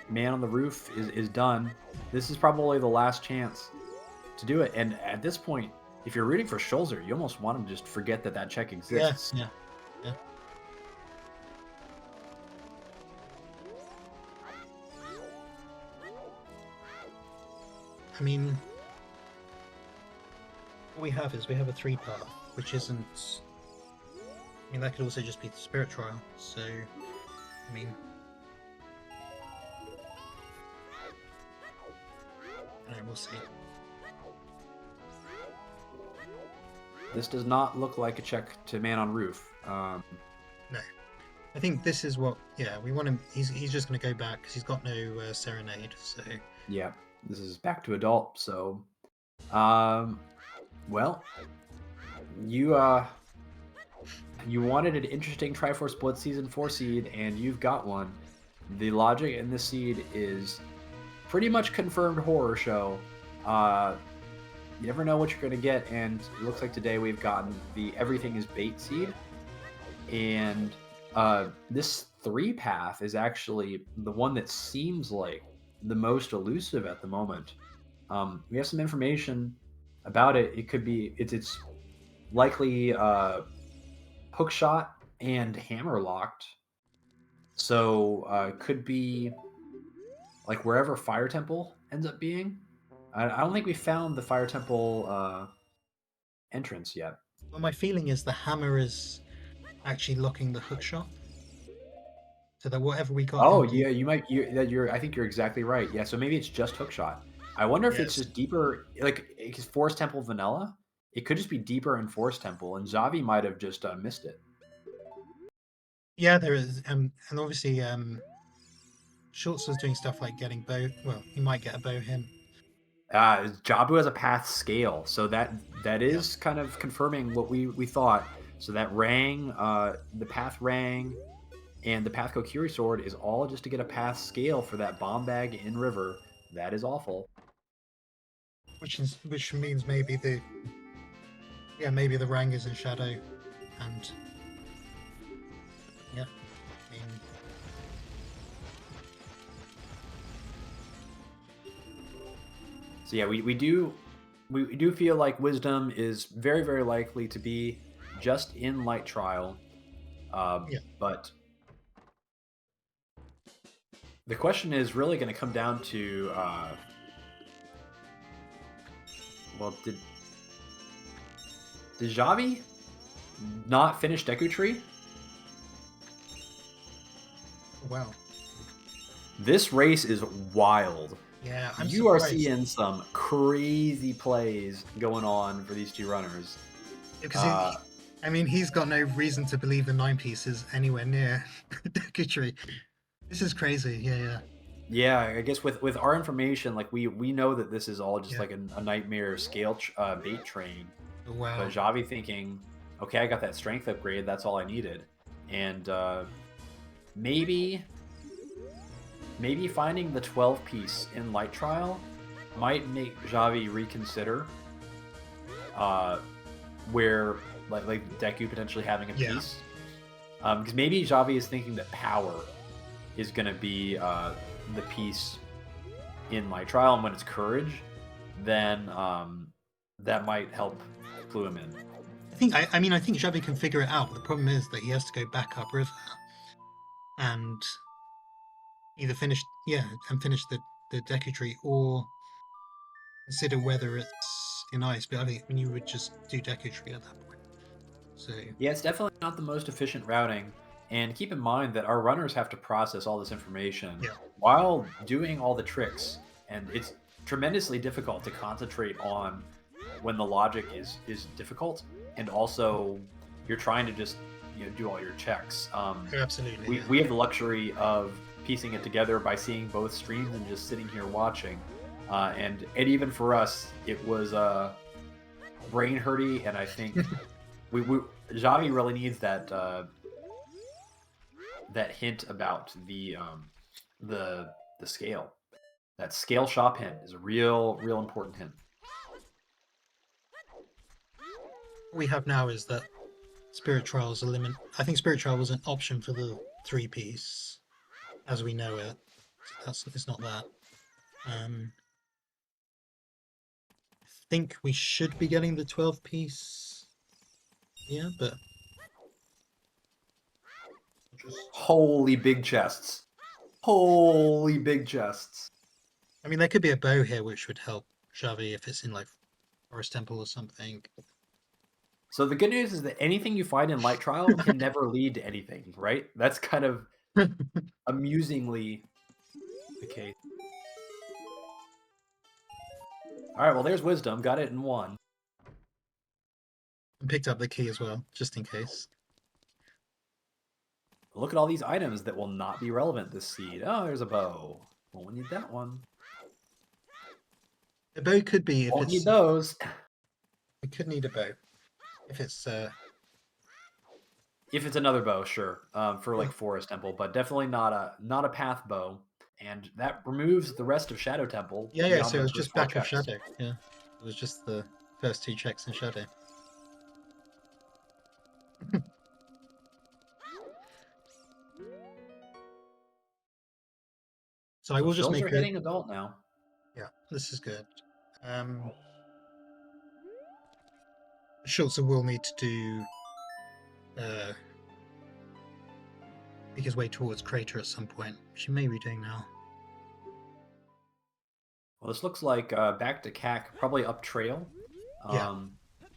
[SPEAKER 2] Man on the Roof is done. This is probably the last chance to do it. And at this point, if you're rooting for Schulzer, you almost want him to just forget that check exists.
[SPEAKER 3] Yeah. I mean, what we have a 3-part, which isn't. I mean, that could also just be the Spirit Trial. So, I mean, I don't know, we'll see.
[SPEAKER 2] This does not look like a check to Man on Roof.
[SPEAKER 3] No, I think this is what. Yeah, we want him. He's just going to go back because he's got no Serenade. So
[SPEAKER 2] yeah, this is back to adult. So, well, you wanted an interesting Triforce Blitz Season 4 seed, and you've got one. The logic in this seed is pretty much confirmed horror show. You never know what you're going to get, and it looks like today we've gotten the Everything is Bait seed. And this 3-path is actually the one that seems like the most elusive at the moment. We have some information about it. It could be, it's likely hookshot and hammer locked. So it could be like wherever Fire Temple ends up being. I don't think we found the Fire Temple entrance yet.
[SPEAKER 3] well, my feeling is the hammer is actually locking the hookshot, so that whatever we got.
[SPEAKER 2] Oh yeah, you might. I think you're exactly right. Yeah, so maybe it's just hookshot. I wonder if it's
[SPEAKER 3] Yes.
[SPEAKER 2] just deeper, like because Forest Temple vanilla. It could just be deeper in Forest Temple, and Xavi might have just missed it.
[SPEAKER 3] Yeah, there is, and obviously, Schultz was doing stuff like getting bow. Well, he might get a bow him.
[SPEAKER 2] Jabu has a path scale, so that is kind of confirming what we thought. So that Rang, the path Rang, and the path Kokiri sword is all just to get a path scale for that bomb bag in river. That is awful.
[SPEAKER 3] Which means maybe the Rang is in shadow, and yeah, I mean,
[SPEAKER 2] So yeah, we do feel like Wisdom is very, very likely to be just in Light Trial. But the question is really going to come down to well, did Xavi not finish Deku Tree?
[SPEAKER 3] wow.
[SPEAKER 2] This race is wild.
[SPEAKER 3] Yeah, I'm
[SPEAKER 2] You are
[SPEAKER 3] surprised.
[SPEAKER 2] seeing some crazy plays going on for these two runners.
[SPEAKER 3] Because I mean, he's got no reason to believe the 9-piece is anywhere near Deku Tree. This is crazy. Yeah.
[SPEAKER 2] Yeah, I guess with our information, like we know that this is all just
[SPEAKER 3] Yeah.
[SPEAKER 2] like a nightmare scale bait train.
[SPEAKER 3] Wow.
[SPEAKER 2] But Xavi thinking, okay, I got that strength upgrade. That's all I needed, and maybe finding the 12-piece in Light Trial might make Xavi reconsider where like Deku potentially having a piece. Because maybe Xavi is thinking that power is going to be the piece in Light Trial, and when it's courage, then that might help clue him in.
[SPEAKER 3] I think Xavi can figure it out, but the problem is that he has to go back up river, and either finish the Deku Tree or consider whether it's in ice. But I think you would just do Deku Tree at that point. So
[SPEAKER 2] Yeah, it's definitely not the most efficient routing. And keep in mind that our runners have to process all this information
[SPEAKER 3] Yeah.
[SPEAKER 2] while doing all the tricks. And it's tremendously difficult to concentrate on when the logic is difficult. And also, you're trying to just do all your checks.
[SPEAKER 3] absolutely.
[SPEAKER 2] We have the luxury of piecing it together by seeing both streams and just sitting here watching. And even for us, it was brain hurty, and I think Xavi really needs that that hint about the scale. That scale shop hint is a real important hint.
[SPEAKER 3] What we have now is that Spirit Trial is a limit. I think Spirit Trial was an option for the 3-piece, as we know it. It's not that. I think we should be getting the 12-piece. Yeah, but
[SPEAKER 2] Holy big chests! Holy big chests!
[SPEAKER 3] I mean, there could be a bow here which would help Xavi if it's in like Forest Temple or something.
[SPEAKER 2] So the good news is that anything you find in Light Trial can never lead to anything, right? That's kind of amusingly the case. All right, well, there's Wisdom. Got it in 1.
[SPEAKER 3] And picked up the key as well, just in case.
[SPEAKER 2] Look at all these items that will not be relevant this seed. Oh, there's a bow. Won't need that one.
[SPEAKER 3] The bow could be if
[SPEAKER 2] Won't
[SPEAKER 3] it's.
[SPEAKER 2] need those.
[SPEAKER 3] We could need a bow if it's.
[SPEAKER 2] If it's another bow, sure, for like Forest Temple, but definitely not a path bow, and that removes the rest of Shadow Temple.
[SPEAKER 3] Yeah. So it was
[SPEAKER 2] those
[SPEAKER 3] just
[SPEAKER 2] 4
[SPEAKER 3] back of
[SPEAKER 2] checks.
[SPEAKER 3] Shadow. Yeah, it was just the first 2 checks in Shadow. So I will just make
[SPEAKER 2] hitting adult now.
[SPEAKER 3] Yeah, this is good. Schulzer will need to do make his way towards Crater at some point. She may be doing now.
[SPEAKER 2] Well, this looks like back to CAC, probably up trail.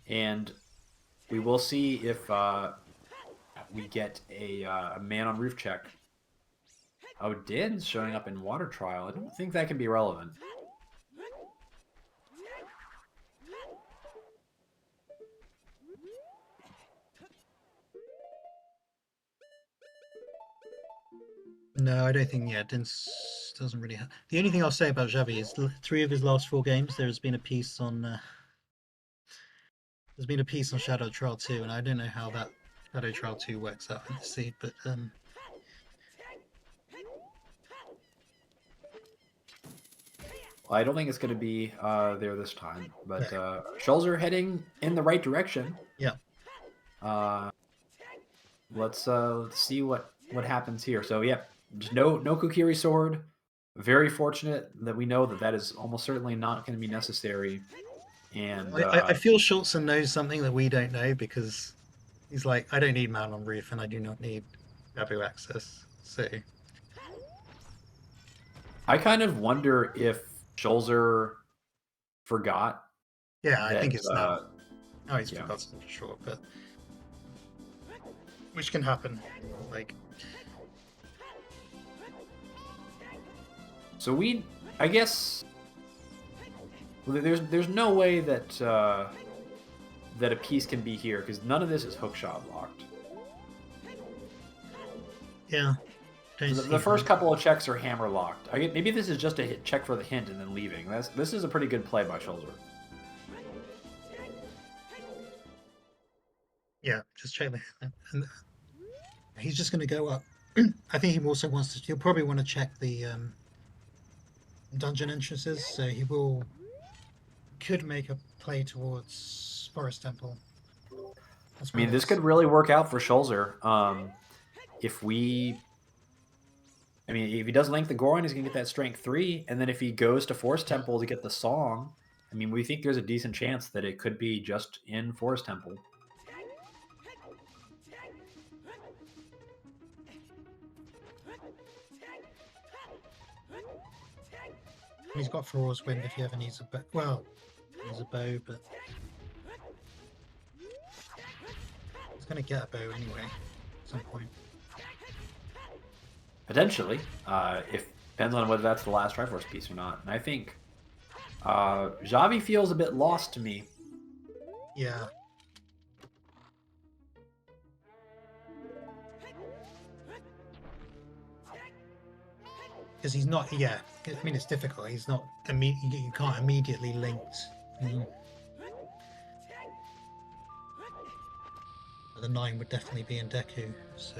[SPEAKER 2] And we will see if we get a man on roof check. Oh, Din's showing up in Water Trial. I don't think that can be relevant.
[SPEAKER 3] No, I don't think. Yeah, Dins doesn't really have. The only thing I'll say about Xavi is 3 of his last 4 games. There's been a piece on. There's been a piece on Shadow Trial 2, and I don't know how that Shadow Trial 2 works out in the seed, but
[SPEAKER 2] I don't think it's going to be there this time, but Schulzer heading in the right direction.
[SPEAKER 3] Yeah.
[SPEAKER 2] Let's see what happens here. So yeah, just no Kokiri sword. Very fortunate that we know that is almost certainly not going to be necessary. And
[SPEAKER 3] I feel Schulzer knows something that we don't know because he's like, I don't need man on roof, and I do not need Gabu access. So
[SPEAKER 2] I kind of wonder if Schulzer forgot.
[SPEAKER 3] Yeah, I think it's now. Oh, he's forgotten for sure, but which can happen. Like,
[SPEAKER 2] so I guess there's no way that that a piece can be here because none of this is hookshot locked.
[SPEAKER 3] Yeah.
[SPEAKER 2] The first couple of checks are hammer locked. Maybe this is just a check for the hint and then leaving. This is a pretty good play by Schulzer.
[SPEAKER 3] Yeah, just check the. And he's just going to go up. I think he also wants to. He'll probably want to check the dungeon entrances, so he could make a play towards Forest Temple.
[SPEAKER 2] I mean, this could really work out for Schulzer. If he does link the Goron, he's going to get that strength 3. And then if he goes to Forest Temple to get the song, I mean, we think there's a decent chance that it could be just in Forest Temple.
[SPEAKER 3] He's got Flora's Wind if he ever needs a bow. Well, needs a bow, but he's going to get a bow anyway at some point.
[SPEAKER 2] Potentially, if depends on whether that's the last Triforce piece or not. And I think Xavi feels a bit lost to me.
[SPEAKER 3] Yeah. Because he's not, yeah. I mean, it's difficult. He's not, you can't immediately link. The 9 would definitely be in Deku, so.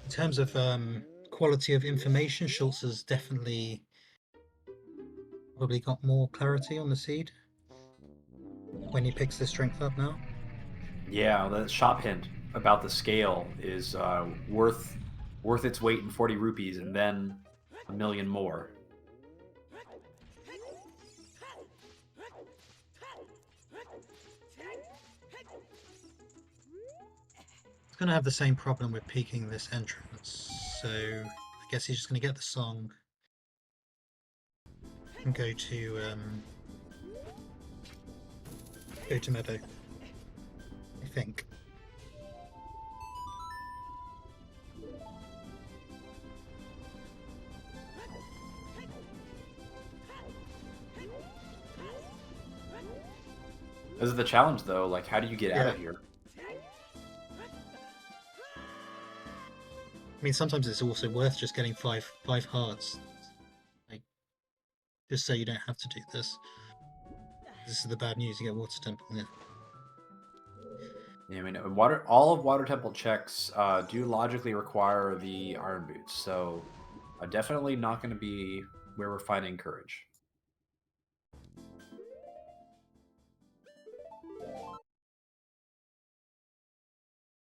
[SPEAKER 3] In terms of quality of information, Schulzer's definitely probably got more clarity on the seed when he picks the strength up now.
[SPEAKER 2] Yeah, the shop hint about the scale is worth its weight in 40 rupees and then a million more.
[SPEAKER 3] It's going to have the same problem with peaking this entrance, so I guess he's just going to get the song and go to Meadow, I think.
[SPEAKER 2] This is the challenge, though. Like, how do you get out of here?
[SPEAKER 3] I mean, sometimes it's also worth just getting five hearts, like just so you don't have to do this. This is the bad news: you get Water Temple.
[SPEAKER 2] Yeah, I mean, all of Water Temple checks do logically require the Iron Boots, so definitely not going to be where we're finding courage.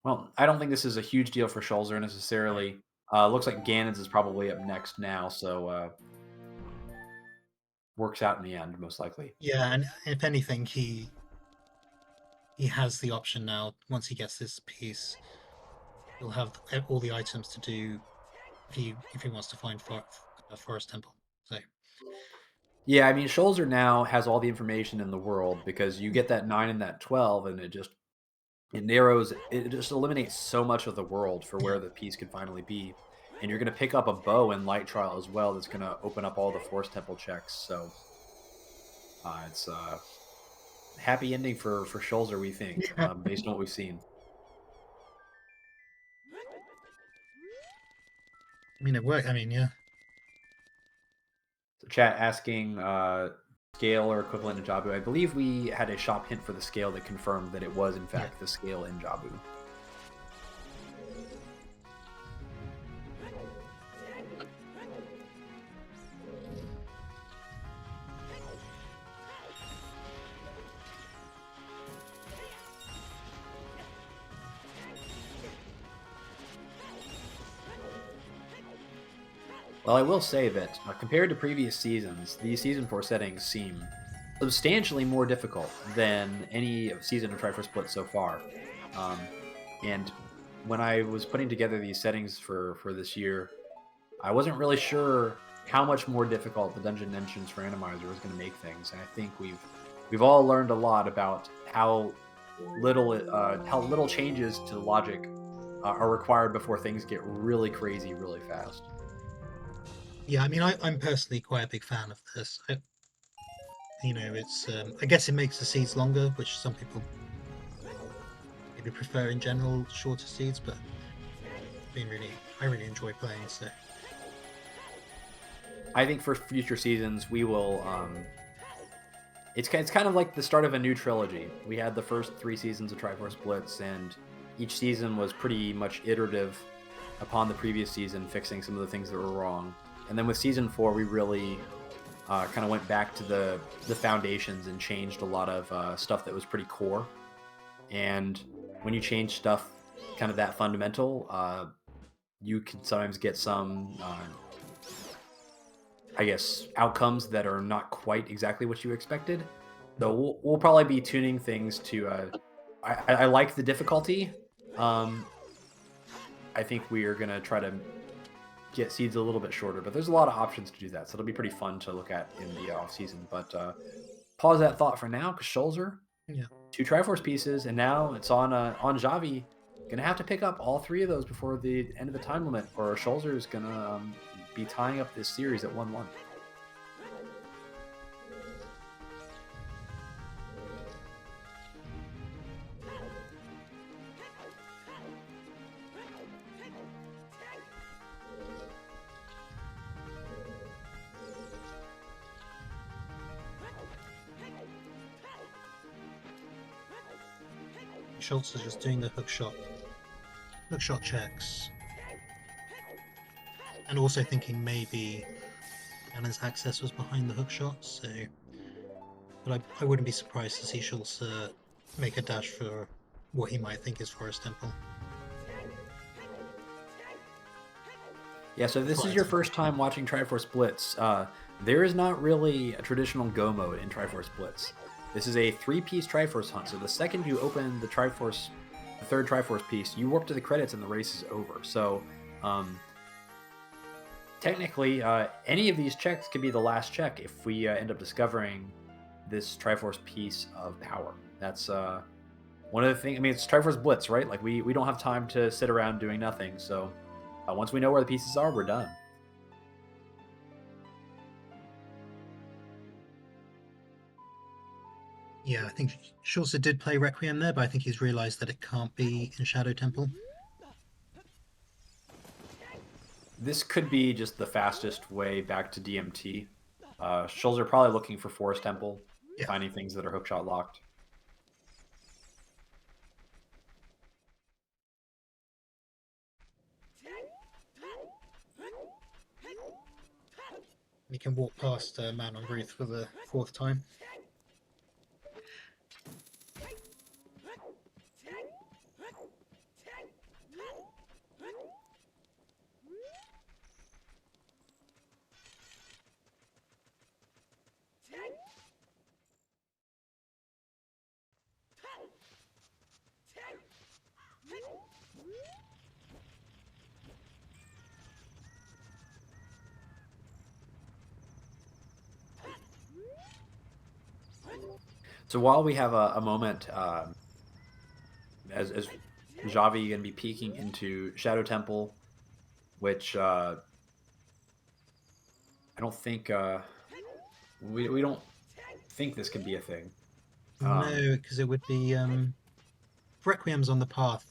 [SPEAKER 2] Well, I don't think this is a huge deal for Schulzer necessarily. Looks like Ganon's is probably up next now, so works out in the end, most likely.
[SPEAKER 3] Yeah, and if anything, he has the option now. Once he gets this piece, he'll have all the items to do if he wants to find Forest Temple. So.
[SPEAKER 2] Yeah, I mean, Schulzer now has all the information in the world because you get that 9 and that 12, and it just eliminates so much of the world for where the piece could finally be. And you're going to pick up a bow in Light Trial as well that's going to open up all the Forest Temple checks. So it's a happy ending for Schulzer, we think, based on what we've seen.
[SPEAKER 3] I mean, it worked. I mean, yeah.
[SPEAKER 2] So chat asking scale or equivalent in Jabu. I believe we had a shop hint for the scale that confirmed that it was, in fact, the scale in Jabu. Well, I will say that compared to previous seasons, these Season 4 settings seem substantially more difficult than any season of Triforce Blitz so far. And when I was putting together these settings for this year, I wasn't really sure how much more difficult the Dungeon Entrance Randomizer was going to make things. And I think we've all learned a lot about how little changes to the logic are required before things get really crazy really fast.
[SPEAKER 3] Yeah, I mean, I'm personally quite a big fan of this. It's I guess it makes the seeds longer, which some people maybe prefer in general shorter seeds, but I really enjoy playing. So
[SPEAKER 2] I think for future seasons we will. It's kind of like the start of a new trilogy. We had the first 3 seasons of Triforce Blitz, and each season was pretty much iterative upon the previous season, fixing some of the things that were wrong. And then with Season 4, we really kind of went back to the foundations and changed a lot of stuff that was pretty core. And when you change stuff kind of that fundamental, you can sometimes get some, I guess, outcomes that are not quite exactly what you expected. Though we'll probably be tuning things to... I like the difficulty. I I think we are going to try to get seeds a little bit shorter, but there's a lot of options to do that. So it'll be pretty fun to look at in the off season. But pause that thought for now, because Schulzer, 2 Triforce pieces, and now it's on Xavi. Gonna have to pick up all 3 of those before the end of the time limit, or Schulzer is gonna be tying up this series at 1-1.
[SPEAKER 3] Schultz is just doing the hook shot checks, and also thinking maybe Alan's access was behind the hook shot. So, but I wouldn't be surprised to see Schultz make a dash for what he might think is Forest Temple.
[SPEAKER 2] Yeah, so if this is your first time watching Triforce Blitz, there is not really a traditional go mode in Triforce Blitz. This is a 3-piece Triforce hunt, so the second you open the third Triforce piece, you warp to the credits and the race is over. So, technically, any of these checks could be the last check if we end up discovering this Triforce piece of power. That's one of the things. I mean, it's Triforce Blitz, right? Like, we don't have time to sit around doing nothing, so once we know where the pieces are, we're done.
[SPEAKER 3] Yeah, I think Schulzer did play Requiem there, but I think he's realized that it can't be in Shadow Temple.
[SPEAKER 2] This could be just the fastest way back to DMT. Schulzer probably looking for Forest Temple, finding things that are hookshot locked.
[SPEAKER 3] He can walk past Man on Ruth for the 4th time.
[SPEAKER 2] So while we have a moment, as Xavi going to be peeking into Shadow Temple, which I don't think we don't think this can be a thing.
[SPEAKER 3] No, because it would be Requiem's on the path.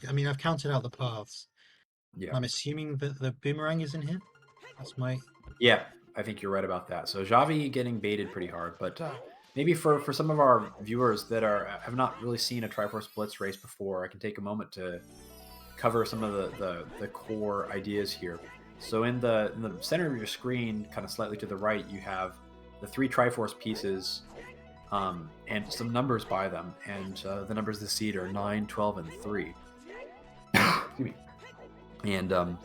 [SPEAKER 3] I mean, I've counted out the paths.
[SPEAKER 2] Yeah,
[SPEAKER 3] I'm assuming that the boomerang is in here. That's my.
[SPEAKER 2] Yeah, I think you're right about that. So Xavi getting baited pretty hard, but maybe for some of our viewers that have not really seen a Triforce Blitz race before, I can take a moment to cover some of the core ideas here. So in the center of your screen, kind of slightly to the right, you have the 3 Triforce pieces and some numbers by them, and the numbers of the seed are 9, 12, and 3. Excuse me. And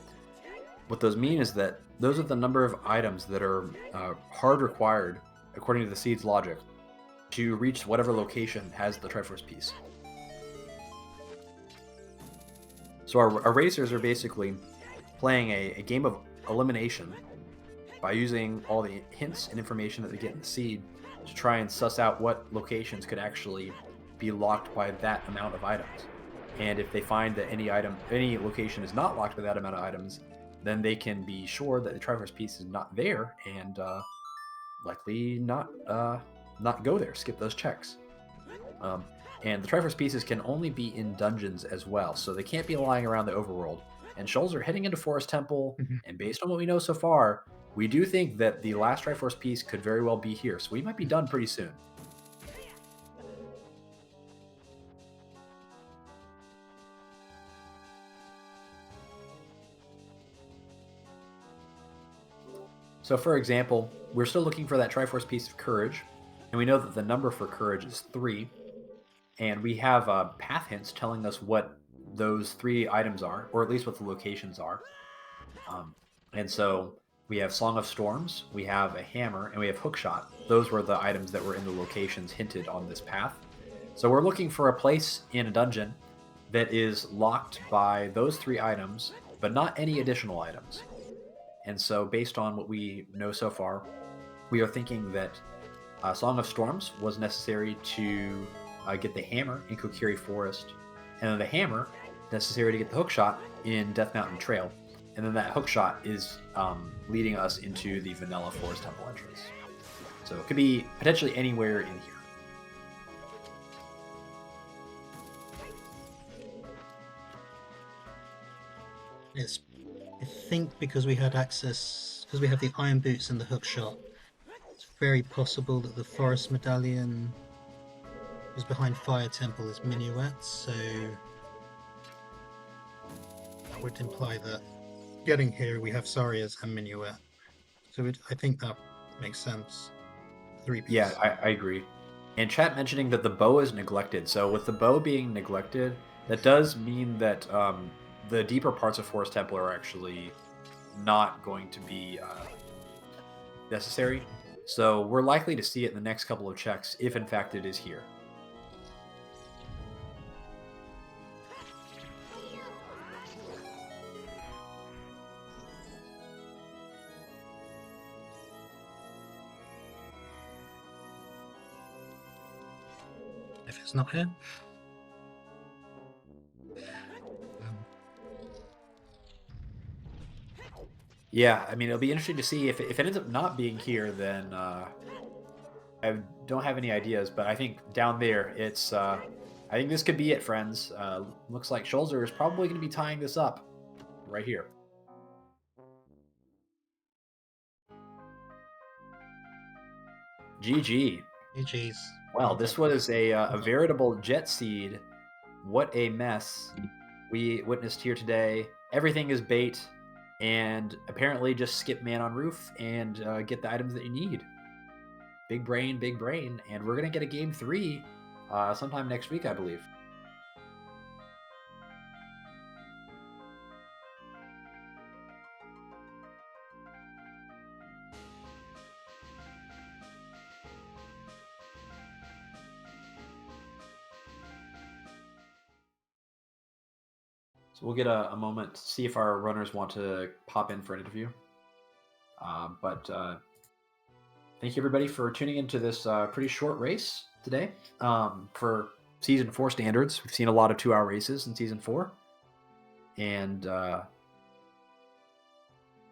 [SPEAKER 2] what those mean is that those are the number of items that are hard required, according to the seed's logic, to reach whatever location has the Triforce piece. So our racers are basically playing a game of elimination by using all the hints and information that they get in the seed to try and suss out what locations could actually be locked by that amount of items. And if they find that any location is not locked by that amount of items, then they can be sure that the Triforce piece is not there and likely not go there, skip those checks. And the Triforce pieces can only be in dungeons as well, so they can't be lying around the overworld. And Schulzer heading into Forest Temple, and based on what we know so far, we do think that the last Triforce piece could very well be here, so we might be done pretty soon. So for example, we're still looking for that Triforce piece of Courage, and we know that the number for Courage is 3, and we have path hints telling us what those 3 items are, or at least what the locations are. And so we have Song of Storms, we have a hammer, and we have Hookshot. Those were the items that were in the locations hinted on this path. So we're looking for a place in a dungeon that is locked by those 3 items, but not any additional items. And so, based on what we know so far, we are thinking that Song of Storms was necessary to get the hammer in Kokiri Forest, and then the hammer necessary to get the hookshot in Death Mountain Trail, and then that hookshot is leading us into the Vanilla Forest Temple entrance. So it could be potentially anywhere in here.
[SPEAKER 3] Yes, I think because we had access, because we have the iron boots and the hook shot, it's very possible that the forest medallion is behind Fire Temple is Minuet, so that would imply that getting here we have Saria's and Minuet. So I think that makes sense. 3-piece.
[SPEAKER 2] Yeah, I agree. And chat mentioning that the bow is neglected. So with the bow being neglected, that does mean that the deeper parts of Forest Temple are actually not going to be necessary. So we're likely to see it in the next couple of checks, if in fact it is here.
[SPEAKER 3] If it's not here.
[SPEAKER 2] Yeah, I mean, it'll be interesting to see if it ends up not being here, then I don't have any ideas, but I think down there, it's, I think this could be it, friends. Looks like Schulzer is probably going to be tying this up right here. GG.
[SPEAKER 3] GG's.
[SPEAKER 2] Well, this was a veritable jet seed. What a mess we witnessed here today. Everything is bait, and apparently just skip man on roof and get the items that you need. Big brain, and we're gonna get a game 3 sometime next week, I believe. So we'll get a moment to see if our runners want to pop in for an interview. But thank you everybody for tuning into this pretty short race today. For Season 4 standards, we've seen a lot of 2-hour races in Season 4. And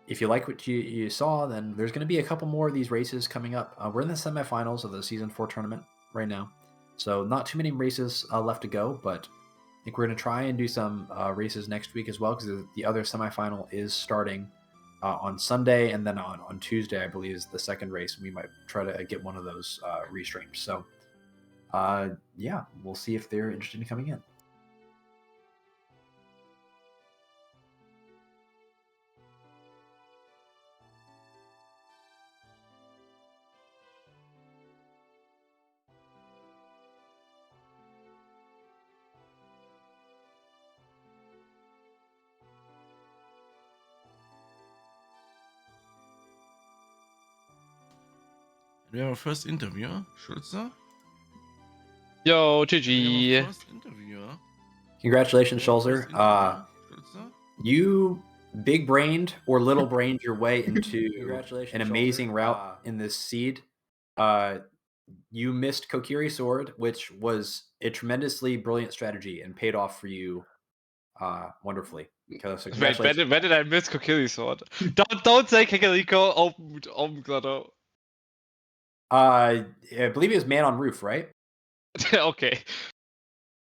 [SPEAKER 2] if you like what you saw, then there's going to be a couple more of these races coming up. We're in the semifinals of the Season 4 tournament right now. So not too many races left to go, but I think we're going to try and do some races next week as well, because the other semifinal is starting on Sunday, and then on Tuesday, I believe, is the second race. We might try to get one of those restreamed. So yeah, we'll see if they're interested in coming in.
[SPEAKER 1] We have our first interviewer, Schulzer.
[SPEAKER 4] Yo,
[SPEAKER 1] We have
[SPEAKER 4] GG.
[SPEAKER 1] our first interviewer.
[SPEAKER 2] Congratulations, Schulzer.
[SPEAKER 1] First interviewer, Schulzer.
[SPEAKER 2] You big-brained or little-brained your way into an amazing route in this seed. You missed Kokiri Sword, which was a tremendously brilliant strategy and paid off for you wonderfully. So
[SPEAKER 4] Wait,
[SPEAKER 2] congratulations.
[SPEAKER 4] when did I miss Kokiri Sword? Don't say Kakariko. Open Grotto.
[SPEAKER 2] I believe it was Man on Roof, right?
[SPEAKER 4] Okay.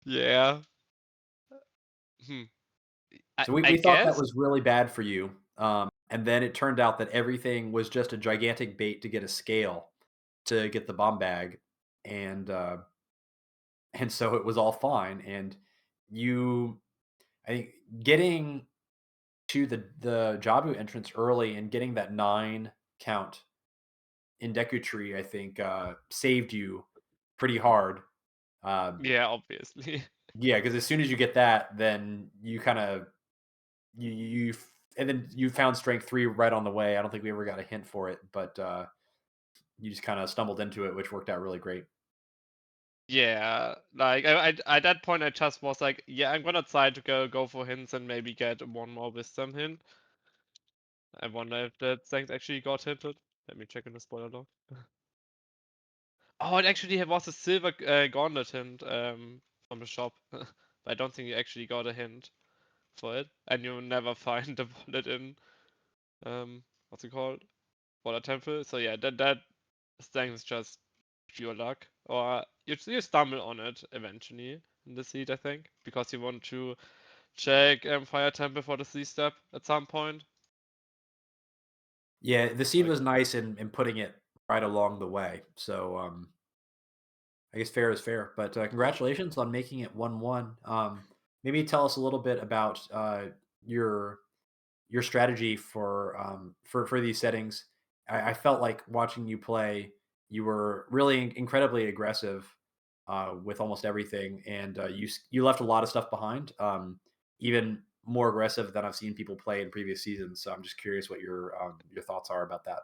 [SPEAKER 4] Yeah.
[SPEAKER 2] So we thought that was really bad for you. And then it turned out that everything was just a gigantic bait to get a scale to get the bomb bag. And so it was all fine. And I think getting to the Jabu entrance early and getting that 9 count in Deku Tree, I think, saved you pretty hard.
[SPEAKER 4] Yeah, obviously.
[SPEAKER 2] Yeah, because as soon as you get that, then you kind of and then you found Strength 3 right on the way. I don't think we ever got a hint for it, but you just kind of stumbled into it, which worked out really great.
[SPEAKER 4] Yeah, like at that point I just was like, yeah, I'm gonna try to go for hints and maybe get one more wisdom hint. I wonder if that thing actually got hinted. Let me check in the spoiler log. Oh, it actually was a silver gauntlet hint from the shop. But I don't think you actually got a hint for it, and you'll never find the wallet in what's it called? Water Temple. So yeah, that thing is just pure luck, or you stumble on it eventually in the seed, I think, because you want to check Fire Temple for the C step at some point.
[SPEAKER 2] Yeah, the seed
[SPEAKER 4] Like,
[SPEAKER 2] was nice in putting it right along the way. So I guess fair is fair. But congratulations on making it 1-1. Maybe tell us a little bit about your your strategy for these settings. I felt like watching you play, you were really incredibly aggressive with almost everything, and you left a lot of stuff behind. Even more aggressive than I've seen people play in previous seasons. So I'm just curious what your thoughts are about that.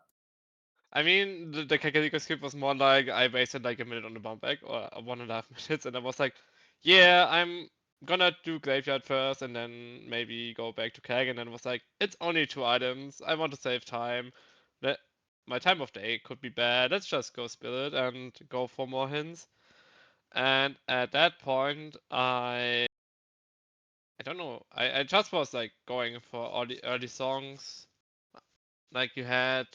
[SPEAKER 4] I mean, the Kakariko skip was more like I wasted like a minute on the bomb back or 1.5 minutes, and I was like, yeah, I'm gonna do Graveyard first and then maybe go back to Kag, and then was like, it's only 2 items. I want to save time. That my time of day could be bad. Let's just go Spirit and go for more hints. And at that point, I don't know. I just was like going for all the early songs. Like you had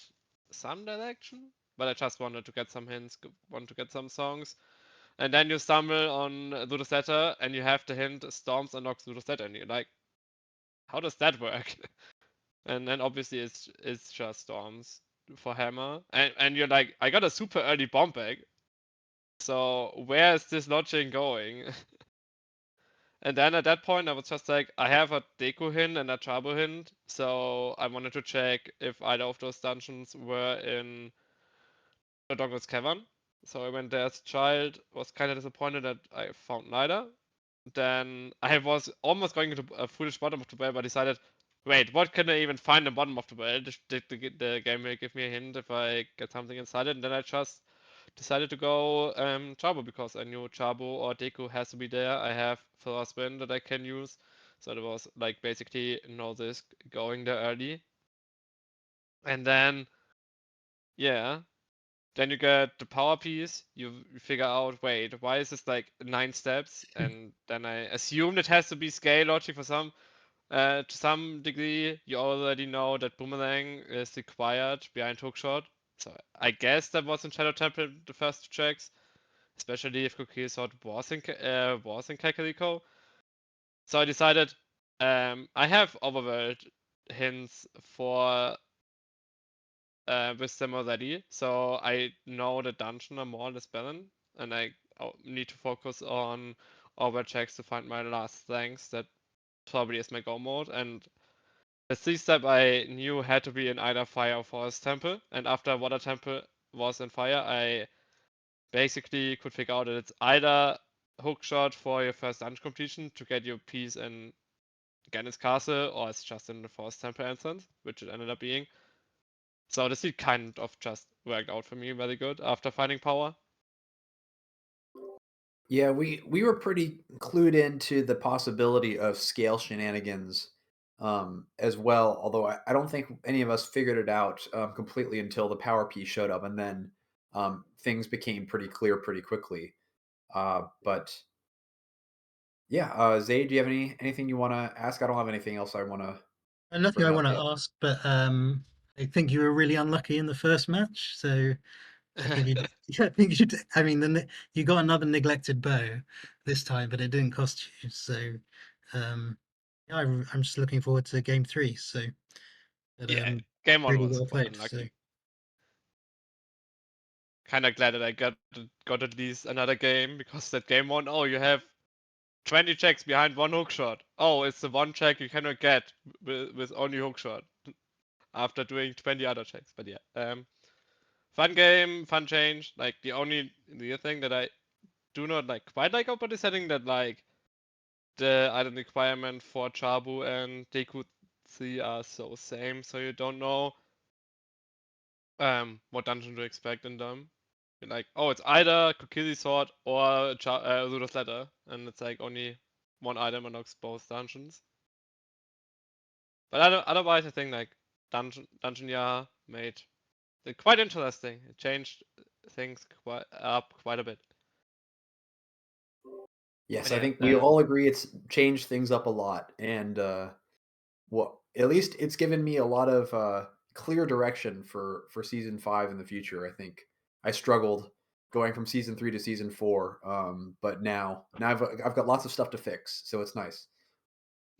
[SPEAKER 4] some direction, but I just wanted to get some hints, want to get some songs. And then you stumble on Zudoseta and you have the hint Storms unlock Zudoseta and you're like, how does that work? And then obviously it's just Storms for Hammer. And you're like, I got a super early bomb back. So where is this logic going? And then at that point, I was just like, I have a Deku hint and a Chabo hint, so I wanted to check if either of those dungeons were in the Dogwood's Cavern. So I went there as a child, was kind of disappointed that I found neither. Then I was almost going into a foolish bottom of the well, but decided, wait, what can I even find in the bottom of the well? The game will give me a hint if I get something inside it. And then I just decided to go Chabo because I knew Chabo or Deku has to be there. I have First Wind that I can use. So there was like basically no risk going there early. And then, yeah, then you get the power piece, you figure out, wait, why is this like 9 steps? And then I assume it has to be scale logic for some, to some degree. You already know that Boomerang is required behind Hookshot. So I guess that was in Shadow Temple the first 2 checks, especially if Cookie Sword was in Kakariko. So I decided, I have overworld hints for wisdom already, so I know the dungeon are more or less balanced, and I need to focus on overworld checks to find my last thanks. That probably is my go mode, and the 3 step I knew had to be in either Fire or Forest Temple, and after Water Temple was in Fire, I basically could figure out that it's either Hookshot for your first dungeon completion to get your piece in Gannis Castle, or it's just in the Forest Temple entrance, which it ended up being. So the seed kind of just worked out for me very good after finding power.
[SPEAKER 2] Yeah, we were pretty clued into the possibility of scale shenanigans as well. Although I don't think any of us figured it out completely until the power piece showed up, and then things became pretty clear pretty quickly. But yeah, Zaid, do you have anything you want to ask? I don't have anything else I want to
[SPEAKER 3] And nothing I
[SPEAKER 2] bring up
[SPEAKER 3] want to
[SPEAKER 2] yet.
[SPEAKER 3] ask, but I think you were really unlucky in the first match. So I think you, yeah, I think you. I mean, you got another neglected bow this time, but it didn't cost you. So yeah, I'm just looking forward to game 3. So, but
[SPEAKER 4] Yeah, game 1
[SPEAKER 3] really
[SPEAKER 4] was
[SPEAKER 3] well played. So
[SPEAKER 4] unlucky. Kinda glad that I got at least another game, because that game 1, oh, you have 20 checks behind one hookshot. Oh, it's the one check you cannot get with only hookshot after doing 20 other checks. But yeah, fun game, fun change. Like the only thing that I do not like quite like about the setting, that like the item requirement for Chabu and Deku 3 are so same, so you don't know what dungeon to expect in them. You're like, oh, it's either Kokiri Sword or Zudo's Letter, and it's like only one item unlocks both dungeons. But otherwise, I think like Dungeon Yar made it quite interesting. It changed things quite a bit.
[SPEAKER 2] Yes,
[SPEAKER 4] But
[SPEAKER 2] I
[SPEAKER 4] yeah,
[SPEAKER 2] think we all agree it's changed things up a lot, and well, at least it's given me a lot of clear direction for season 5 in the future. I think I struggled going from season 3 to season 4, but now I've got lots of stuff to fix, so it's nice.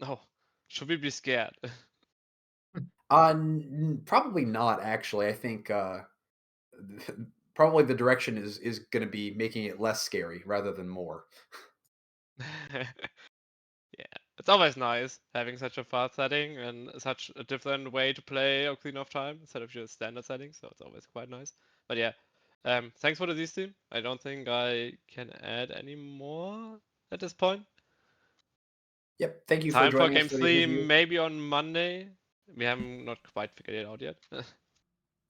[SPEAKER 4] oh, should we be scared?
[SPEAKER 2] Probably not actually. I think probably the direction is going to be making it less scary rather than more.
[SPEAKER 4] Yeah, it's always nice having such a fast setting and such a different way to play Ocarina of Time instead of just standard setting, so it's always quite nice. But yeah, thanks for the Z-Stream. I don't think I can add any more at this point.
[SPEAKER 2] Yep. Thank you for
[SPEAKER 4] Time for
[SPEAKER 2] joining us
[SPEAKER 4] Game
[SPEAKER 2] for the
[SPEAKER 4] 3
[SPEAKER 2] interview.
[SPEAKER 4] maybe on Monday. We haven't not quite figured it out yet.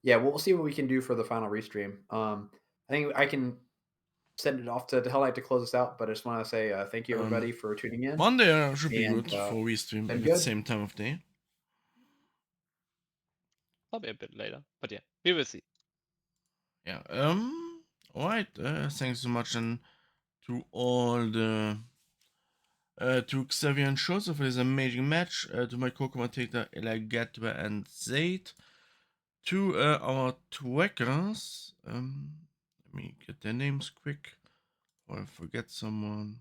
[SPEAKER 2] Yeah, we'll see what we can do for the final restream. I think I can send it off to Hell Knight to close us out, but I just want to say thank you everybody for tuning in.
[SPEAKER 1] Monday should be
[SPEAKER 2] And,
[SPEAKER 1] good for restream
[SPEAKER 2] sound
[SPEAKER 1] if it's
[SPEAKER 2] good?
[SPEAKER 1] same time of day.
[SPEAKER 4] Probably a bit later, but yeah, we will see.
[SPEAKER 1] Yeah. Alright. Thanks so much and to all the to Xavi and Schulzer for this amazing match. To my co-commentator Elagatua and Zaid. To our Twackers. Let me get their names quick, or I forget someone.